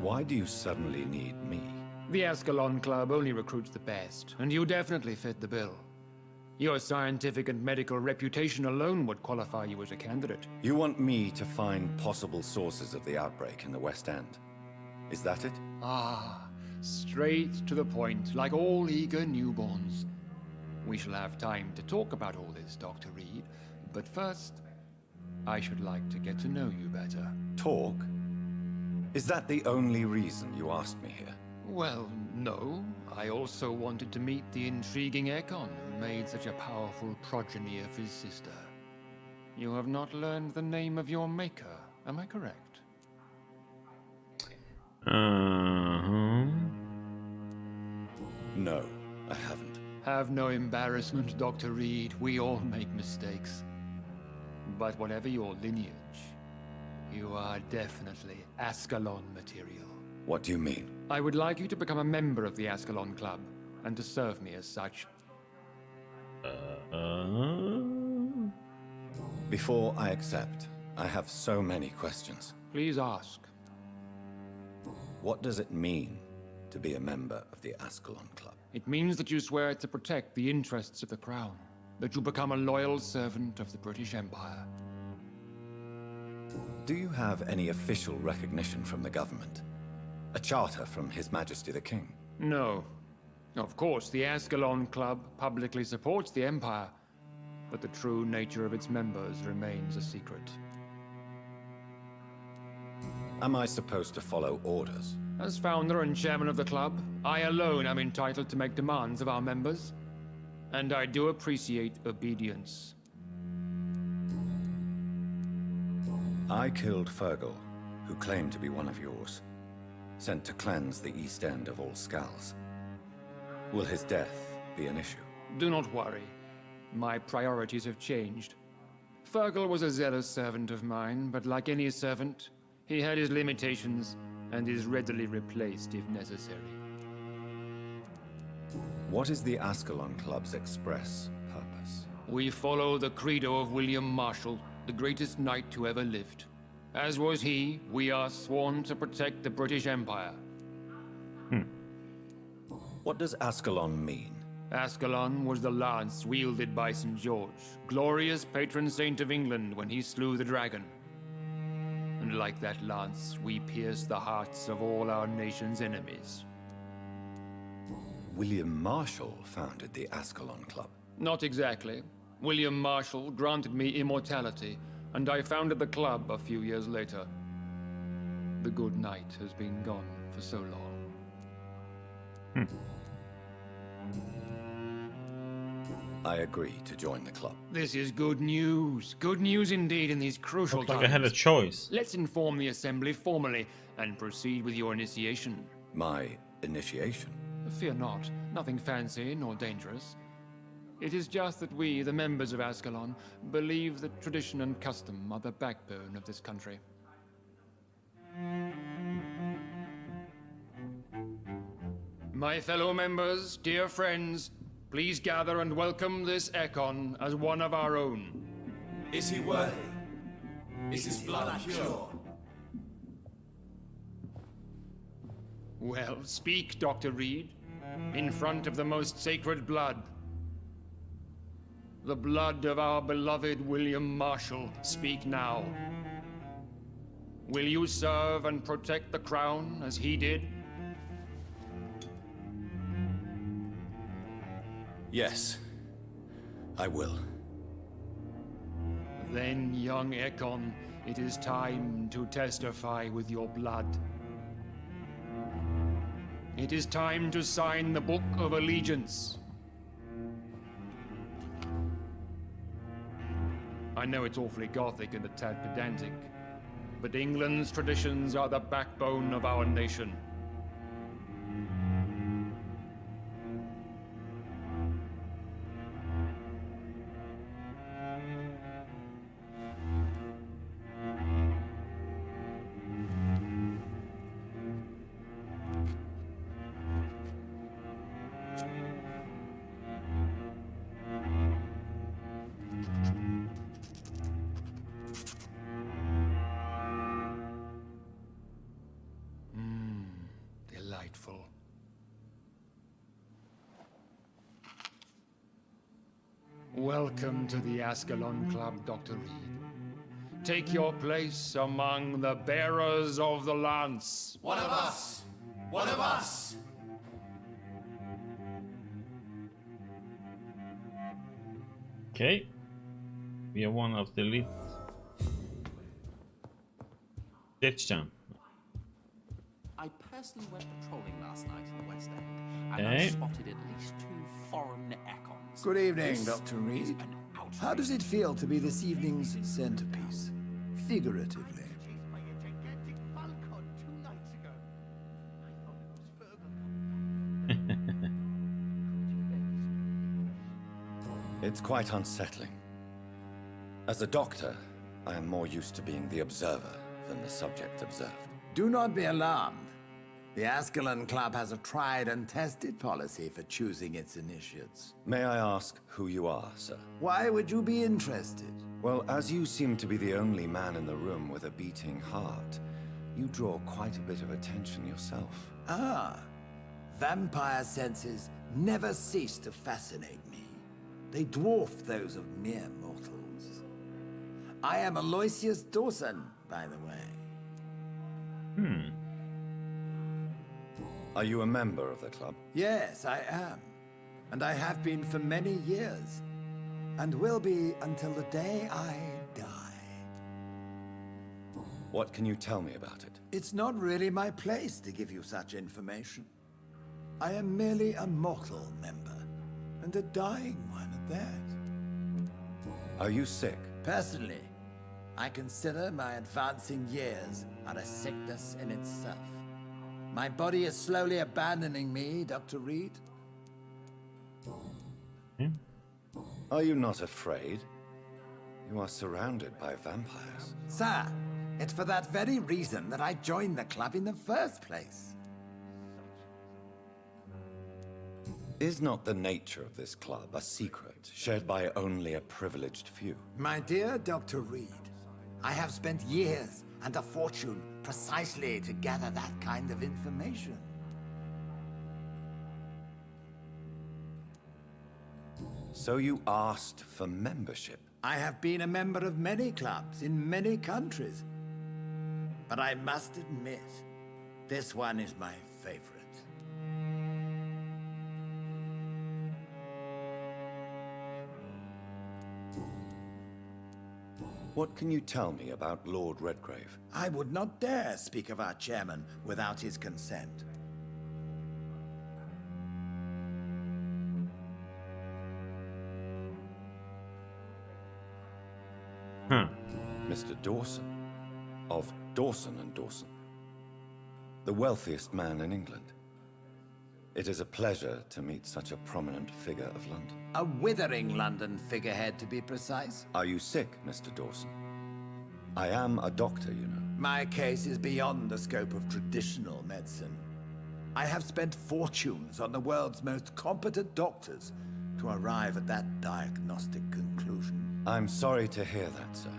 Speaker 3: Why do you suddenly need me?
Speaker 13: The Ascalon Club only recruits the best, and you definitely fit the bill. Your scientific and medical reputation alone would qualify you as a candidate.
Speaker 3: You want me to find possible sources of the outbreak in the West End. Is that it?
Speaker 13: Ah, straight to the point, like all eager newborns. We shall have time to talk about all this, Dr. Reed, but first, I should like to get to know you better.
Speaker 3: Talk? Is that the only reason you asked me here?
Speaker 13: Well, no. I also wanted to meet the intriguing Ekon who made such a powerful progeny of his sister. You have not learned the name of your maker, am I correct?
Speaker 3: No, I haven't.
Speaker 13: Have no embarrassment, Dr. Reed. We all make mistakes. But whatever your lineage, you are definitely Ascalon material.
Speaker 3: What do you mean?
Speaker 13: I would like you to become a member of the Ascalon Club, and to serve me as such.
Speaker 3: Before I accept, I have so many questions.
Speaker 13: Please ask.
Speaker 3: What does it mean to be a member of the Ascalon Club?
Speaker 13: It means that you swear to protect the interests of the Crown, that you become a loyal servant of the British Empire.
Speaker 3: Do you have any official recognition from the government? A charter from His Majesty the King?
Speaker 13: No. Of course, the Ascalon Club publicly supports the Empire, but the true nature of its members remains a secret.
Speaker 3: Am I supposed to follow orders?
Speaker 13: As founder and chairman of the club, I alone am entitled to make demands of our members, and I do appreciate obedience.
Speaker 3: I killed Fergal, who claimed to be one of yours, sent to cleanse the East End of all Skulls. Will his death be an issue?
Speaker 13: Do not worry. My priorities have changed. Fergal was a zealous servant of mine, but like any servant, he had his limitations and is readily replaced if necessary.
Speaker 3: What is the Ascalon Club's express purpose?
Speaker 13: We follow the credo of William Marshall, the greatest knight who ever lived. As was he, we are sworn to protect the British Empire.
Speaker 3: What does Ascalon mean?
Speaker 13: Ascalon was the lance wielded by St. George, glorious patron saint of England when he slew the dragon. And like that lance, we pierce the hearts of all our nation's enemies.
Speaker 3: William Marshall founded the Ascalon Club.
Speaker 13: Not exactly. William Marshall granted me immortality, and I founded the club a few years later. The good knight has been gone for so long.
Speaker 3: I agree to join the club.
Speaker 13: This is good news. Good news indeed in these crucial
Speaker 1: Looks
Speaker 13: times.
Speaker 1: like I had a choice.
Speaker 13: Let's inform the Assembly formally and proceed with your initiation.
Speaker 3: My initiation?
Speaker 13: Fear not. Nothing fancy nor dangerous. It is just that we, the members of Ascalon, believe that tradition and custom are the backbone of this country. My fellow members, dear friends, please gather and welcome this Ekon as one of our own.
Speaker 6: Is he worthy? Is his blood pure?
Speaker 13: Well, speak, Dr. Reed, in front of the most sacred blood. The blood of our beloved William Marshall, speak now. Will you serve and protect the crown as he did?
Speaker 3: Yes, I will.
Speaker 13: Then, young Ekon, it is time to testify with your blood. It is time to sign the Book of Allegiance. I know it's awfully gothic and a tad pedantic, but England's traditions are the backbone of our nation. Delightful. Welcome to the Ascalon Club, Dr. Reed. Take your place among the bearers of the lance.
Speaker 6: One of us! One of us!
Speaker 1: Okay. We are one of the elite. Ditchdown.
Speaker 14: I personally went patrolling last night in the West End, and I spotted at least 2 foreign Ekons.
Speaker 7: Good evening, Dr. Reed. How does it feel to be this evening's centerpiece? Figuratively.
Speaker 3: It's quite unsettling. As a doctor, I am more used to being the observer than the subject observed.
Speaker 7: Do not be alarmed.
Speaker 15: The Ascalon Club has a tried and tested policy for choosing its initiates.
Speaker 3: May I ask who you are, sir?
Speaker 15: Why would you be interested?
Speaker 3: Well, as you seem to be the only man in the room with a beating heart, you draw quite a bit of attention yourself.
Speaker 15: Ah, vampire senses never cease to fascinate me. They dwarf those of mere mortals. I am Aloysius Dawson, by the way.
Speaker 3: Are you a member of the club?
Speaker 15: Yes, I am. And I have been for many years. And will be until the day I die.
Speaker 3: What can you tell me about it?
Speaker 15: It's not really my place to give you such information. I am merely a mortal member, and a dying one at that.
Speaker 3: Are you sick?
Speaker 15: Personally, I consider my advancing years are a sickness in itself. My body is slowly abandoning me, Dr. Reed.
Speaker 3: Are you not afraid? You are surrounded by vampires.
Speaker 15: Sir, it's for that very reason that I joined the club in the first place.
Speaker 3: Is not the nature of this club a secret, shared by only a privileged few?
Speaker 15: My dear Dr. Reed, I have spent years and a fortune precisely to gather that kind of information.
Speaker 3: So you asked for membership?
Speaker 15: I have been a member of many clubs in many countries. But I must admit, this one is my favorite.
Speaker 3: What can you tell me about Lord Redgrave?
Speaker 15: I would not dare speak of our chairman without his consent.
Speaker 3: Mr. Dawson, of Dawson and Dawson. The wealthiest man in England. It is a pleasure to meet such a prominent figure of London.
Speaker 15: A withering London figurehead, to be precise.
Speaker 3: Are you sick, Mr. Dawson? I am a doctor, you know.
Speaker 15: My case is beyond the scope of traditional medicine. I have spent fortunes on the world's most competent doctors to arrive at that diagnostic conclusion.
Speaker 3: I'm sorry to hear that, sir.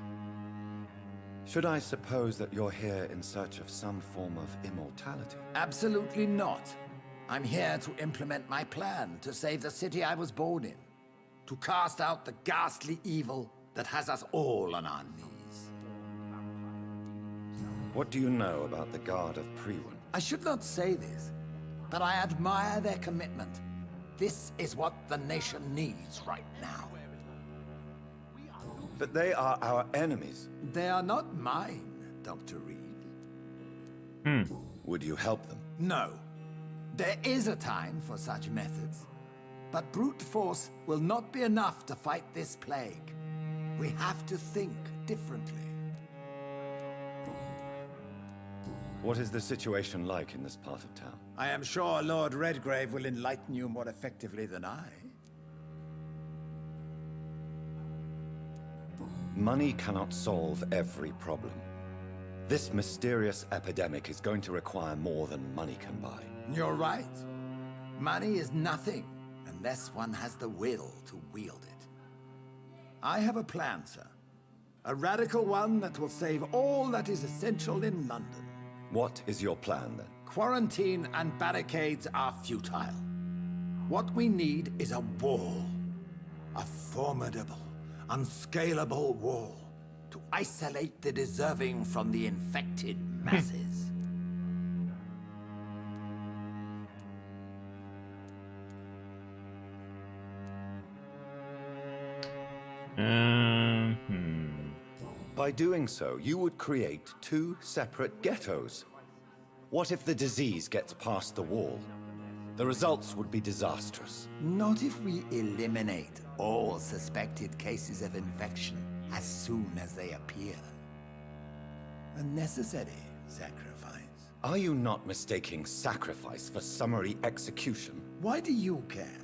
Speaker 3: Should I suppose that you're here in search of some form of immortality?
Speaker 15: Absolutely not. I'm here to implement my plan to save the city I was born in. To cast out the ghastly evil that has us all on our knees.
Speaker 3: What do you know about the Guard of Prewin?
Speaker 15: I should not say this, but I admire their commitment. This is what the nation needs right now.
Speaker 3: But they are our enemies.
Speaker 15: They are not mine, Dr. Reed.
Speaker 3: Would you help them?
Speaker 15: No. There is a time for such methods. But brute force will not be enough to fight this plague. We have to think differently.
Speaker 3: What is the situation like in this part of town?
Speaker 15: I am sure Lord Redgrave will enlighten you more effectively than I.
Speaker 3: Money cannot solve every problem. This mysterious epidemic is going to require more than money can buy.
Speaker 15: You're right. Money is nothing unless one has the will to wield it. I have a plan, sir. A radical one that will save all that is essential in London.
Speaker 3: What is your plan, then?
Speaker 15: Quarantine and barricades are futile. What we need is a wall. A formidable, unscalable wall to isolate the deserving from the infected masses.
Speaker 3: By doing so, you would create two separate ghettos. What if the disease gets past the wall? The results would be disastrous.
Speaker 15: Not if we eliminate all suspected cases of infection as soon as they appear. A necessary sacrifice.
Speaker 3: Are you not mistaking sacrifice for summary execution?
Speaker 15: Why do you care?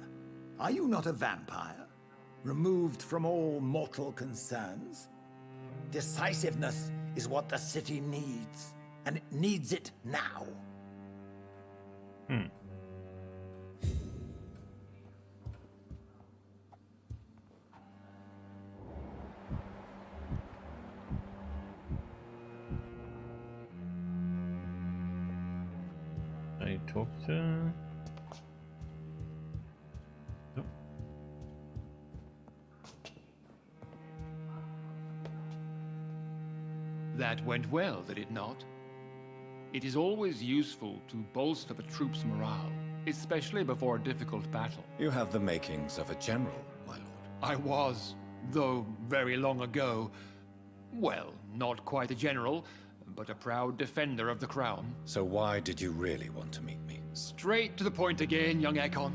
Speaker 15: Are you not a vampire? Removed from all mortal concerns? Decisiveness is what the city needs, and it needs it now.
Speaker 1: I talk to... Nope.
Speaker 13: That went well, did it not? It is always useful to bolster the troops' morale, especially before a difficult battle.
Speaker 3: You have the makings of a general, my lord.
Speaker 13: I was, though very long ago. Well, not quite a general, but a proud defender of the crown.
Speaker 3: So why did you really want to meet me?
Speaker 13: Straight to the point again, young Ekon.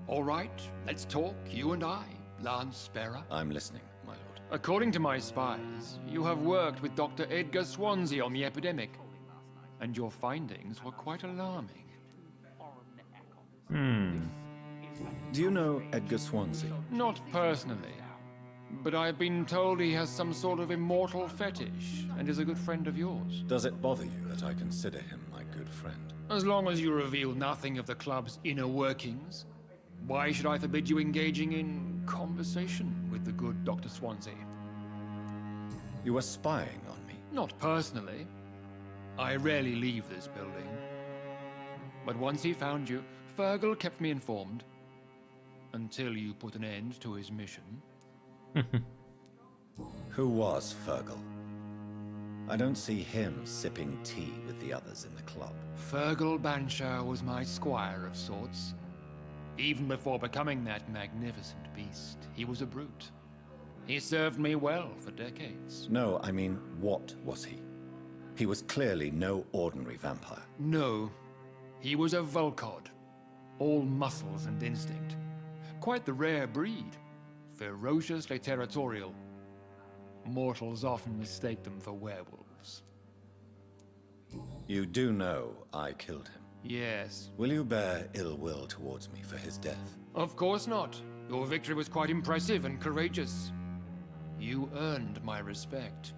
Speaker 13: All right, let's talk, you and I, Lance Sparrow.
Speaker 3: I'm listening, my lord.
Speaker 13: According to my spies, you have worked with Dr. Edgar Swansea on the epidemic, and your findings were quite alarming.
Speaker 3: Do you know Edgar Swansea?
Speaker 13: Not personally, but I've been told he has some sort of immortal fetish and is a good friend of yours.
Speaker 3: Does it bother you that I consider him my good friend?
Speaker 13: As long as you reveal nothing of the club's inner workings, why should I forbid you engaging in conversation with the good Dr. Swansea?
Speaker 3: You were spying on me?
Speaker 13: Not personally. I rarely leave this building. But once he found you, Fergal kept me informed. Until you put an end to his mission.
Speaker 3: Who was Fergal? I don't see him sipping tea with the others in the club.
Speaker 13: Fergal Banshire was my squire of sorts. Even before becoming that magnificent beast, he was a brute. He served me well for decades.
Speaker 3: No, I mean, what was he? He was clearly no ordinary vampire.
Speaker 13: No, he was a Volcod. All muscles and instinct. Quite the rare breed. Ferociously territorial. Mortals often mistake them for werewolves.
Speaker 3: You do know I killed him?
Speaker 13: Yes.
Speaker 3: Will you bear ill will towards me for his death?
Speaker 13: Of course not. Your victory was quite impressive and courageous. You earned my respect.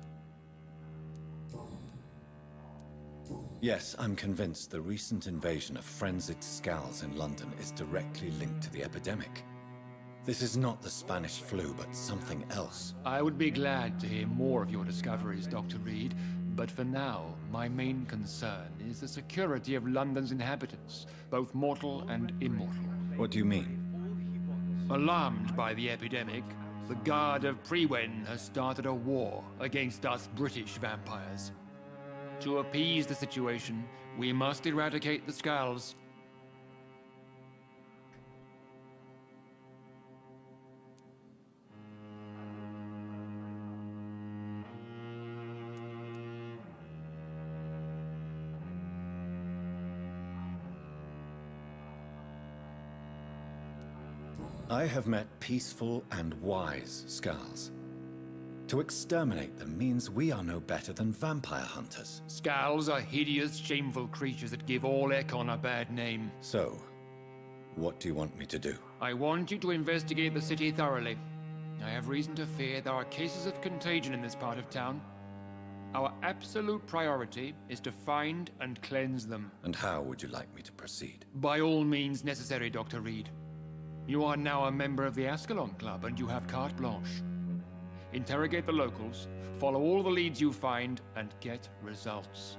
Speaker 3: Yes, I'm convinced the recent invasion of frenzied Skulls in London is directly linked to the epidemic. This is not the Spanish flu, but something else.
Speaker 13: I would be glad to hear more of your discoveries, Dr. Reed, but for now, my main concern is the security of London's inhabitants, both mortal and immortal.
Speaker 3: What do you mean?
Speaker 13: Alarmed by the epidemic, the Guard of Prewen has started a war against us British vampires. To appease the situation, we must eradicate the Skulls.
Speaker 3: I have met peaceful and wise Skulls. To exterminate them means we are no better than vampire hunters.
Speaker 13: Skulls are hideous, shameful creatures that give all Ekon a bad name.
Speaker 3: So, what do you want me to do?
Speaker 13: I want you to investigate the city thoroughly. I have reason to fear there are cases of contagion in this part of town. Our absolute priority is to find and cleanse them.
Speaker 3: And how would you like me to proceed?
Speaker 13: By all means necessary, Dr. Reed. You are now a member of the Ascalon Club and you have carte blanche. Interrogate the locals, follow all the leads you find, and get results.